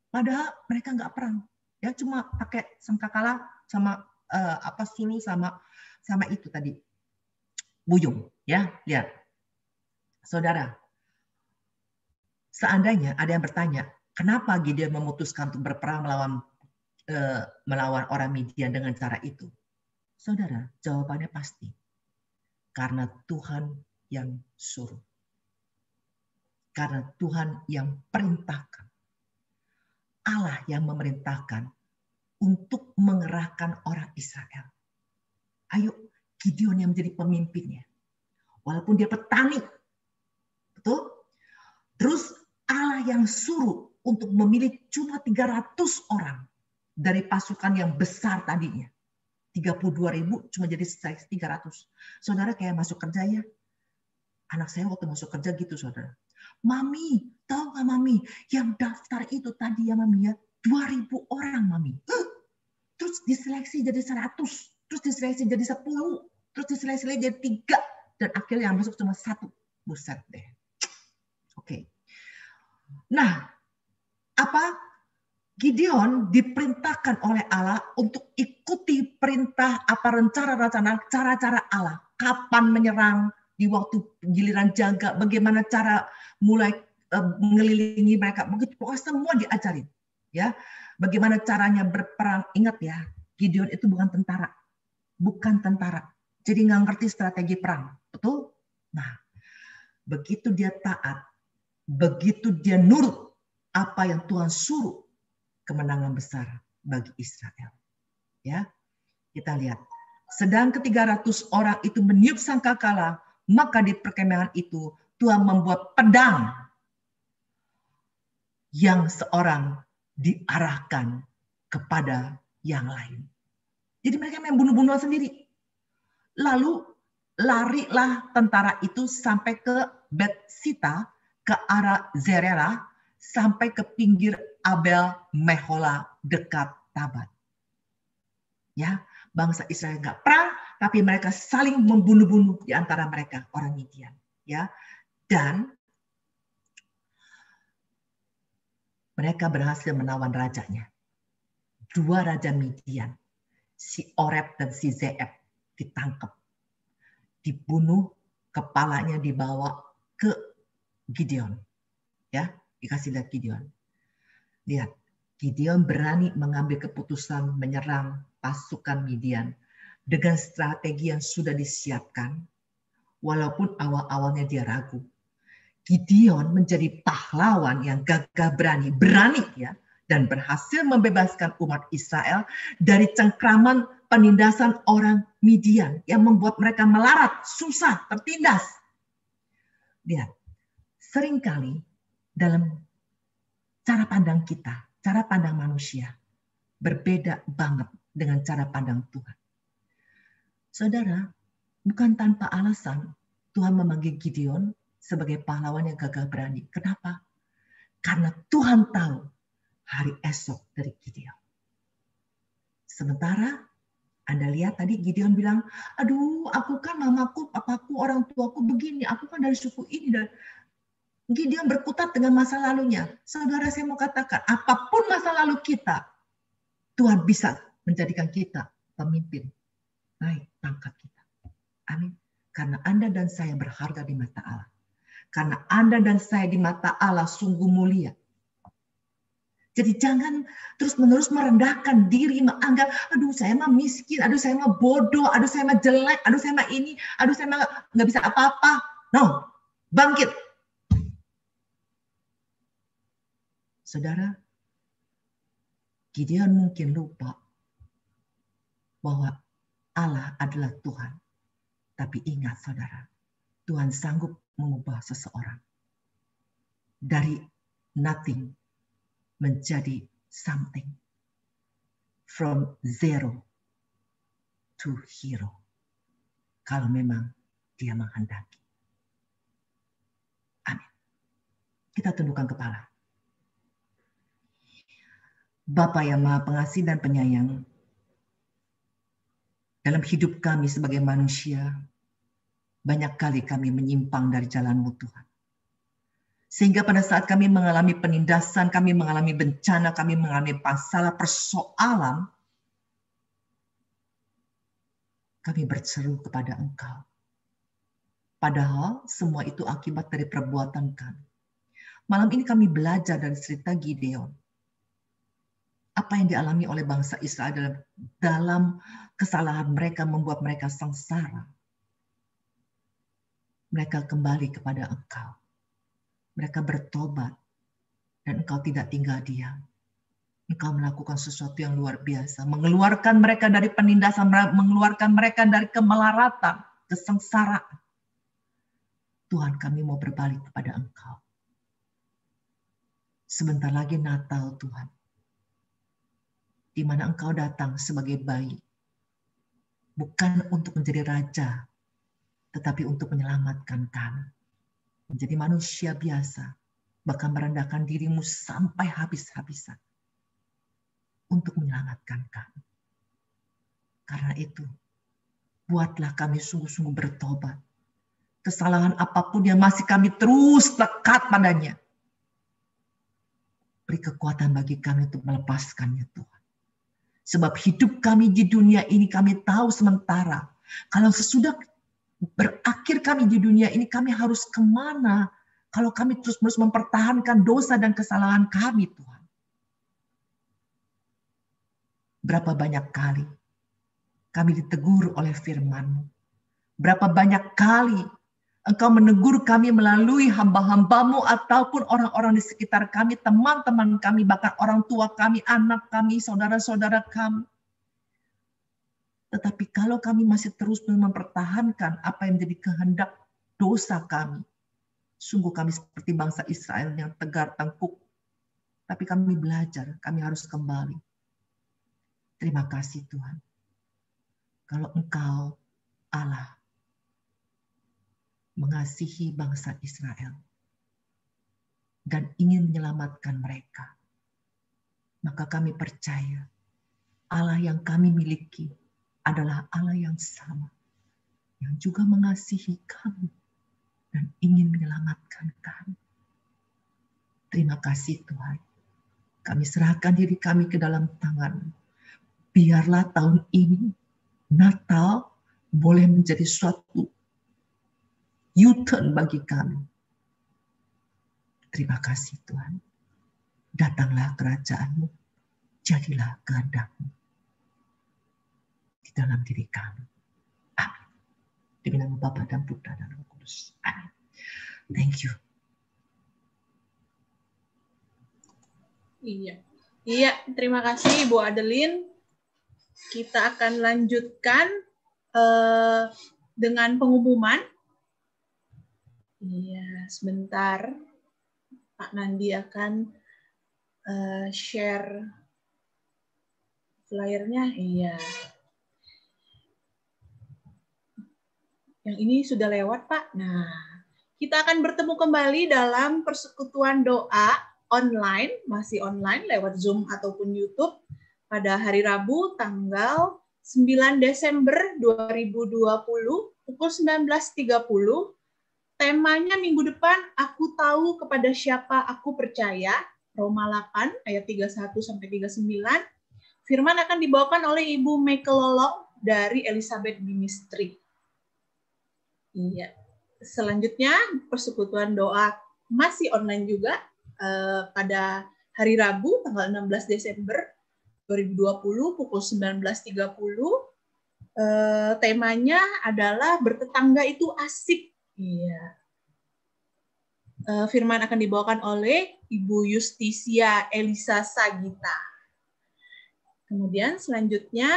Padahal mereka nggak perang. Ya, cuma pakai sangkakala sama sulu sama itu tadi. Buyung, ya, lihat. Saudara, seandainya ada yang bertanya, kenapa Gideon memutuskan untuk berperang melawan orang Midian dengan cara itu? Saudara, jawabannya pasti. Karena Tuhan yang suruh. Karena Tuhan yang perintahkan. Allah yang memerintahkan untuk mengerahkan orang Israel. Ayo, Gideon yang menjadi pemimpinnya. Walaupun dia petani. Betul? Terus Allah yang suruh untuk memilih cuma 300 orang dari pasukan yang besar tadinya. 32.000 cuma jadi 300. Saudara kayak masuk kerja ya. Anak saya waktu masuk kerja gitu, saudara. Mami, tahu nggak Mami? Yang daftar itu tadi ya Mami ya, 2.000 orang Mami. Terus diseleksi jadi 100. Terus diseleksi jadi 10. Terus diseleksi jadi 3. Dan akhirnya yang masuk cuma 1. Buset deh. Oke. Nah, Gideon diperintahkan oleh Allah untuk ikuti perintah rencana-rencana, cara-cara Allah. Kapan menyerang, di waktu giliran jaga, bagaimana cara mulai mengelilingi mereka, begitu pokoknya semua diajarin, ya. Bagaimana caranya berperang? Ingat ya, Gideon itu bukan tentara, jadi nggak ngerti strategi perang, betul? Nah, begitu dia taat, begitu dia nurut apa yang Tuhan suruh, kemenangan besar bagi Israel, ya. Kita lihat, sedang ke-300 orang itu meniup sangkakala, maka di perkemahan itu Tuhan membuat pedang yang seorang diarahkan kepada yang lain. Jadi mereka main bunuh-bunuhan sendiri. Lalu larilah tentara itu sampai ke Bet-sita, ke arah Zerera, sampai ke pinggir Abel Mehola dekat Tabat. Ya, bangsa Israel nggak perang, tapi mereka saling membunuh-bunuh di antara mereka orang Midian, ya. Dan mereka berhasil menawan rajanya. 2 raja Midian, si Oreb dan si Zeeb, ditangkap, dibunuh, kepalanya dibawa ke Gideon, ya, dikasih lihat Gideon. Lihat, Gideon berani mengambil keputusan menyerang pasukan Midian dengan strategi yang sudah disiapkan, walaupun awal-awalnya dia ragu. Gideon menjadi pahlawan yang gagah berani ya, dan berhasil membebaskan umat Israel dari cengkraman penindasan orang Midian yang membuat mereka melarat, susah, tertindas. Lihat, seringkali dalam cara pandang kita, cara pandang manusia, berbeda banget dengan cara pandang Tuhan. Saudara, bukan tanpa alasan Tuhan memanggil Gideon sebagai pahlawan yang gagah berani. Kenapa? Karena Tuhan tahu hari esok dari Gideon. Sementara Anda lihat tadi Gideon bilang, aduh aku kan mamaku, papaku, orang tuaku begini, aku kan dari suku ini. Dan Gideon berkutat dengan masa lalunya. Saudara, saya mau katakan, apapun masa lalu kita, Tuhan bisa menjadikan kita pemimpin. Naik pangkat kita. Amin. Karena Anda dan saya berharga di mata Allah. Karena Anda dan saya di mata Allah sungguh mulia. Jadi jangan terus-menerus merendahkan diri, menganggap, aduh saya mah miskin, aduh saya mah bodoh, aduh saya mah jelek, aduh saya mah ini, aduh saya mah nggak bisa apa-apa. No, bangkit. Saudara, Gideon mungkin lupa bahwa Allah adalah Tuhan. Tapi ingat saudara, Tuhan sanggup mengubah seseorang dari nothing menjadi something, from zero to hero, kalau memang Dia menghendaki. Amin. Kita tundukkan kepala. Bapa yang Maha Pengasih dan Penyayang, dalam hidup kami sebagai manusia, banyak kali kami menyimpang dari jalan-Mu Tuhan. Sehingga pada saat kami mengalami penindasan, kami mengalami bencana, kami mengalami masalah, persoalan, kami berseru kepada Engkau. Padahal semua itu akibat dari perbuatan kami. Malam ini kami belajar dari cerita Gideon. Apa yang dialami oleh bangsa Israel dalam kesalahan mereka membuat mereka sengsara. Mereka kembali kepada Engkau. Mereka bertobat. Dan Engkau tidak tinggal diam. Engkau melakukan sesuatu yang luar biasa. Mengeluarkan mereka dari penindasan. Mengeluarkan mereka dari kemelaratan. Kesengsaraan. Tuhan, kami mau berbalik kepada Engkau. Sebentar lagi Natal, Tuhan. Di mana Engkau datang sebagai bayi. Bukan untuk menjadi raja, tetapi untuk menyelamatkan kami. Menjadi manusia biasa, bahkan merendahkan dirimu sampai habis-habisan. Untuk menyelamatkan kami. Karena itu, buatlah kami sungguh-sungguh bertobat. Kesalahan apapun yang masih kami terus lekat padanya. Beri kekuatan bagi kami untuk melepaskannya, Tuhan. Sebab hidup kami di dunia ini kami tahu sementara. Kalau sesudah berakhir kami di dunia ini kami harus kemana? Kalau kami terus-menerus mempertahankan dosa dan kesalahan kami, Tuhan. Berapa banyak kali kami ditegur oleh firman-Mu. Berapa banyak kali Engkau menegur kami melalui hamba-hamba-Mu ataupun orang-orang di sekitar kami, teman-teman kami, bahkan orang tua kami, anak kami, saudara-saudara kami. Tetapi kalau kami masih terus mempertahankan apa yang menjadi kehendak dosa kami, sungguh kami seperti bangsa Israel yang tegar tengkuk. Tapi kami belajar, kami harus kembali. Terima kasih Tuhan. Kalau Engkau, Allah, mengasihi bangsa Israel dan ingin menyelamatkan mereka, maka kami percaya Allah yang kami miliki adalah Allah yang sama, yang juga mengasihi kami dan ingin menyelamatkan kami. Terima kasih Tuhan. Kami serahkan diri kami ke dalam tangan. Biarlah tahun ini Natal boleh menjadi suatu U-turn bagi kami. Terima kasih Tuhan. Datanglah kerajaan-Mu, jadilah kehendak-Mu di dalam diri kami. Amin. Demi nama Bapa dan Putra dan Roh Kudus. Amin. Thank you. Iya, terima kasih Ibu Adeline. Kita akan lanjutkan dengan pengumuman. Iya, sebentar. Pak Nandi akan share flyernya. Iya. Yang ini sudah lewat, Pak. Nah, kita akan bertemu kembali dalam persekutuan doa online, masih online lewat Zoom ataupun YouTube pada hari Rabu tanggal 9 Desember 2020 pukul 19.30. Temanya minggu depan, aku tahu kepada siapa aku percaya, Roma 8 ayat 31-39. Firman akan dibawakan oleh Ibu Michael Lolong dari Elizabeth Ministry. Iya. Selanjutnya, persekutuan doa masih online juga pada hari Rabu tanggal 16 Desember 2020 pukul 19.30. Temanya adalah bertetangga itu asik. Iya. Firman akan dibawakan oleh Ibu Justisia Elisa Sagita. Kemudian selanjutnya,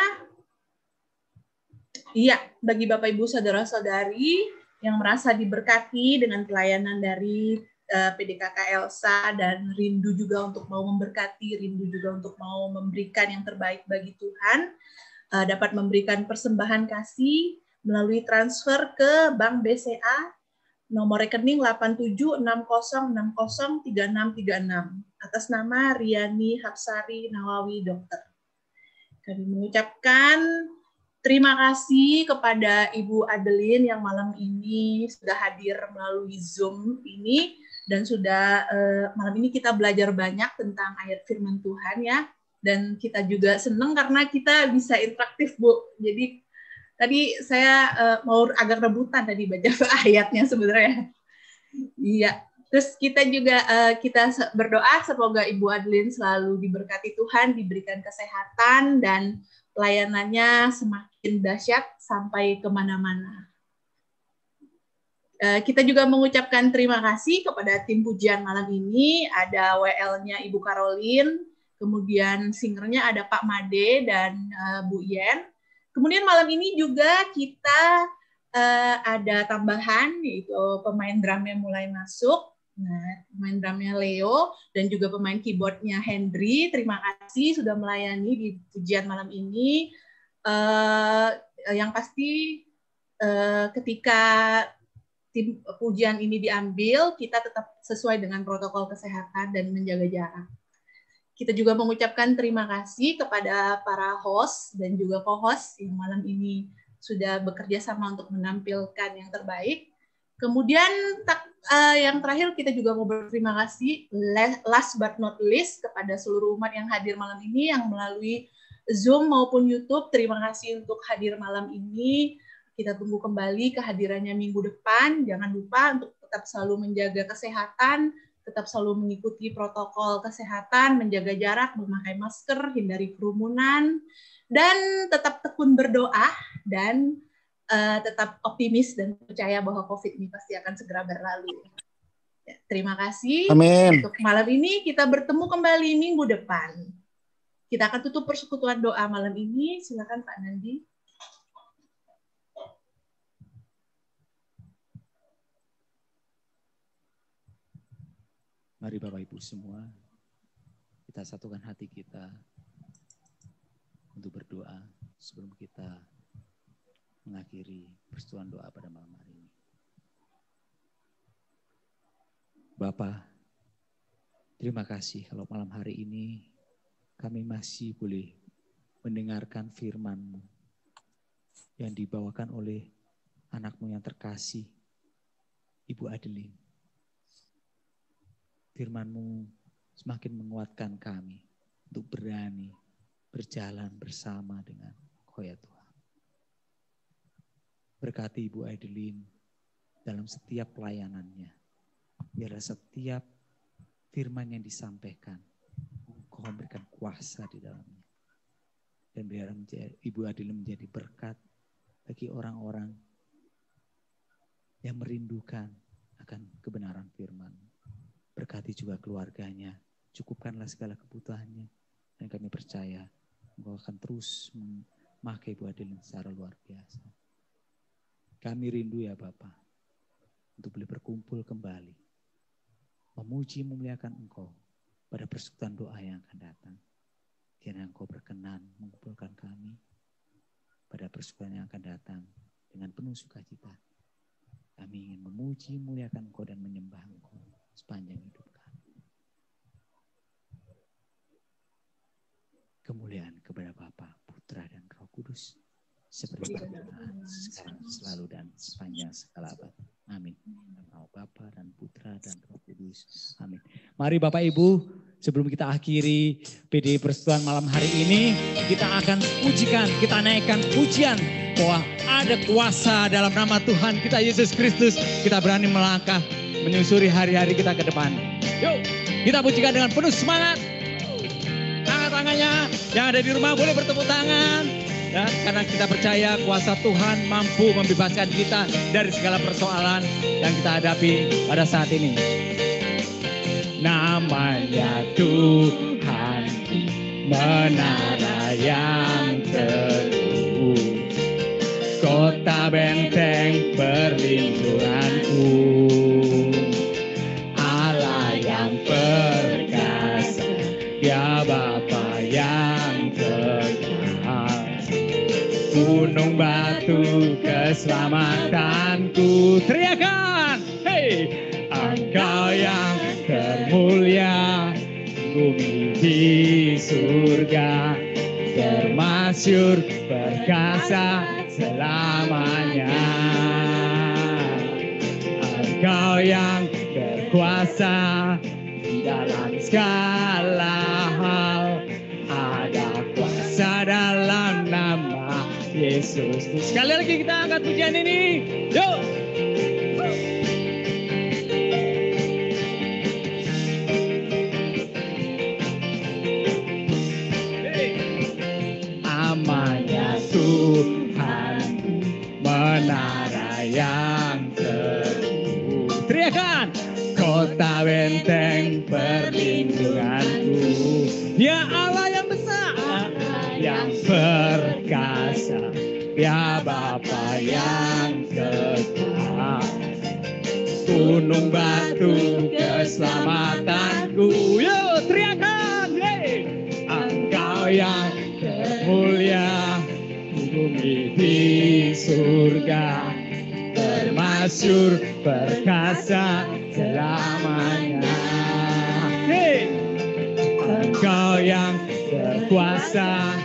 iya, bagi Bapak Ibu saudara-saudari yang merasa diberkati dengan pelayanan dari PDKK Elsa dan rindu juga untuk mau memberkati, rindu juga untuk mau memberikan yang terbaik bagi Tuhan, dapat memberikan persembahan kasih melalui transfer ke Bank BCA nomor rekening 8760603636 atas nama Riani Hapsari Nawawi Dokter. Kami mengucapkan terima kasih kepada Ibu Adeline yang malam ini sudah hadir melalui Zoom ini dan sudah malam ini kita belajar banyak tentang ayat firman Tuhan ya, dan kita juga senang karena kita bisa interaktif Bu. Jadi tadi saya mau agak rebutan tadi baca ayatnya sebenarnya. Iya. Terus kita juga kita berdoa semoga Ibu Adeline selalu diberkati Tuhan, diberikan kesehatan dan pelayanannya semakin dahsyat sampai kemana-mana. Kita juga mengucapkan terima kasih kepada tim pujian malam ini. Ada WL-nya Ibu Caroline, kemudian singernya ada Pak Made dan Bu Yen. Kemudian malam ini juga kita ada tambahan, yaitu pemain drumnya mulai masuk. Nah, pemain drumnya Leo dan juga pemain keyboardnya Hendry. Terima kasih sudah melayani di pujian malam ini. Yang pasti ketika tim pujian ini diambil, kita tetap sesuai dengan protokol kesehatan dan menjaga jarak. Kita juga mengucapkan terima kasih kepada para host dan juga co-host yang malam ini sudah bekerja sama untuk menampilkan yang terbaik. Kemudian yang terakhir kita juga mau berterima kasih last but not least kepada seluruh umat yang hadir malam ini yang melalui Zoom maupun YouTube. Terima kasih untuk hadir malam ini. Kita tunggu kembali kehadirannya minggu depan. Jangan lupa untuk tetap selalu menjaga kesehatan, tetap selalu mengikuti protokol kesehatan, menjaga jarak, memakai masker, hindari kerumunan, dan tetap tekun berdoa dan tetap optimis dan percaya bahwa COVID ini pasti akan segera berlalu. Ya, terima kasih. Amin. Untuk malam ini kita bertemu kembali minggu depan. Kita akan tutup persekutuan doa malam ini. Silakan Pak Nandi. Mari Bapak Ibu semua, kita satukan hati kita untuk berdoa sebelum kita mengakhiri persekutuan doa pada malam hari ini. Bapa, terima kasih kalau malam hari ini kami masih boleh mendengarkan firman-Mu yang dibawakan oleh anak-Mu yang terkasih, Ibu Adeline. Firman-Mu semakin menguatkan kami untuk berani berjalan bersama dengan Kau ya Tuhan. Berkati Ibu Adeline dalam setiap pelayanannya. Biarlah setiap firman yang disampaikan, Kau memberikan kuasa di dalamnya. Dan biar Ibu Adeline menjadi berkat bagi orang-orang yang merindukan akan kebenaran firman. Berkati juga keluarganya, cukupkanlah segala kebutuhannya, dan kami percaya Engkau akan terus memakai Ibu Adeline secara luar biasa. Kami rindu ya Bapa, untuk boleh berkumpul kembali, memuji memuliakan Engkau pada persekutuan doa yang akan datang. Kiranya Engkau berkenan mengumpulkan kami pada persekutuan yang akan datang dengan penuh sukacita. Kami ingin memuji memuliakan Engkau dan menyembah Engkau sepanjang hidup kami. Kemuliaan kepada Bapa, Putra, dan Roh Kudus, seperti sekarang, selalu, dan sepanjang segala abad. Amin. Dalam Bapa dan Putra dan Roh Kudus. Amin. Mari Bapak Ibu, sebelum kita akhiri PD Persekutuan malam hari ini, kita akan pujikan, kita naikkan pujian bahwa ada kuasa dalam nama Tuhan kita Yesus Kristus. Kita berani melangkah menyusuri hari-hari kita ke depan. Yuk, kita pujikan dengan penuh semangat. Angkat tangannya, yang ada di rumah boleh bertepuk tangan. Ya, karena kita percaya kuasa Tuhan mampu membebaskan kita dari segala persoalan yang kita hadapi pada saat ini. Namanya Tuhan, menara yang teguh. kota benteng perlindunganku, Allah yang perkasa, Dia Bapa yang kekal, gunung batu keselamatanku. Teriakan, hey, Engkau yang termulia, bumi di surga, termasyur perkasa selamanya. Engkau yang berkuasa di dalam segala hal, ada kuasa dalam nama Yesus. Sekali lagi kita angkat pujian ini, yuk. Namanya Tuhan, menara yang teguh. Teriakan, kota benteng perlindunganku, Dia Allah yang besar, yang perkasa, Dia Bapa yang kekal, gunung batu keselamatanku. Yuk teriakan, hey, Engkau yang mulia, bumi di surga, termasyur perkasa selamanya. Hey! Engkau yang berkuasa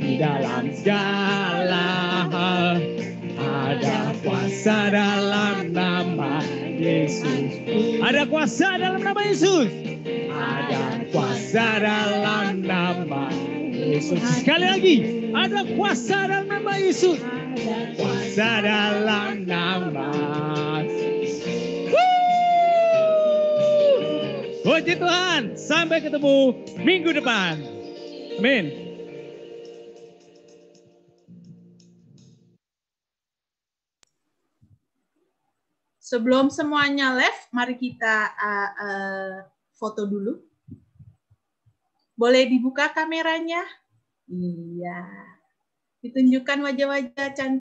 di dalam segala hal, ada kuasa dalam nama Yesus. Ada kuasa dalam nama Yesus. Ada kuasa dalam nama Yesus. Sekali lagi, ada kuasa dalam nama Yesus. Kuasa dalam nama Yesus. Puji Tuhan, sampai ketemu minggu depan. Amin. Sebelum semuanya live, mari kita foto dulu. Boleh dibuka kameranya? Iya. Ditunjukkan wajah-wajah cantik.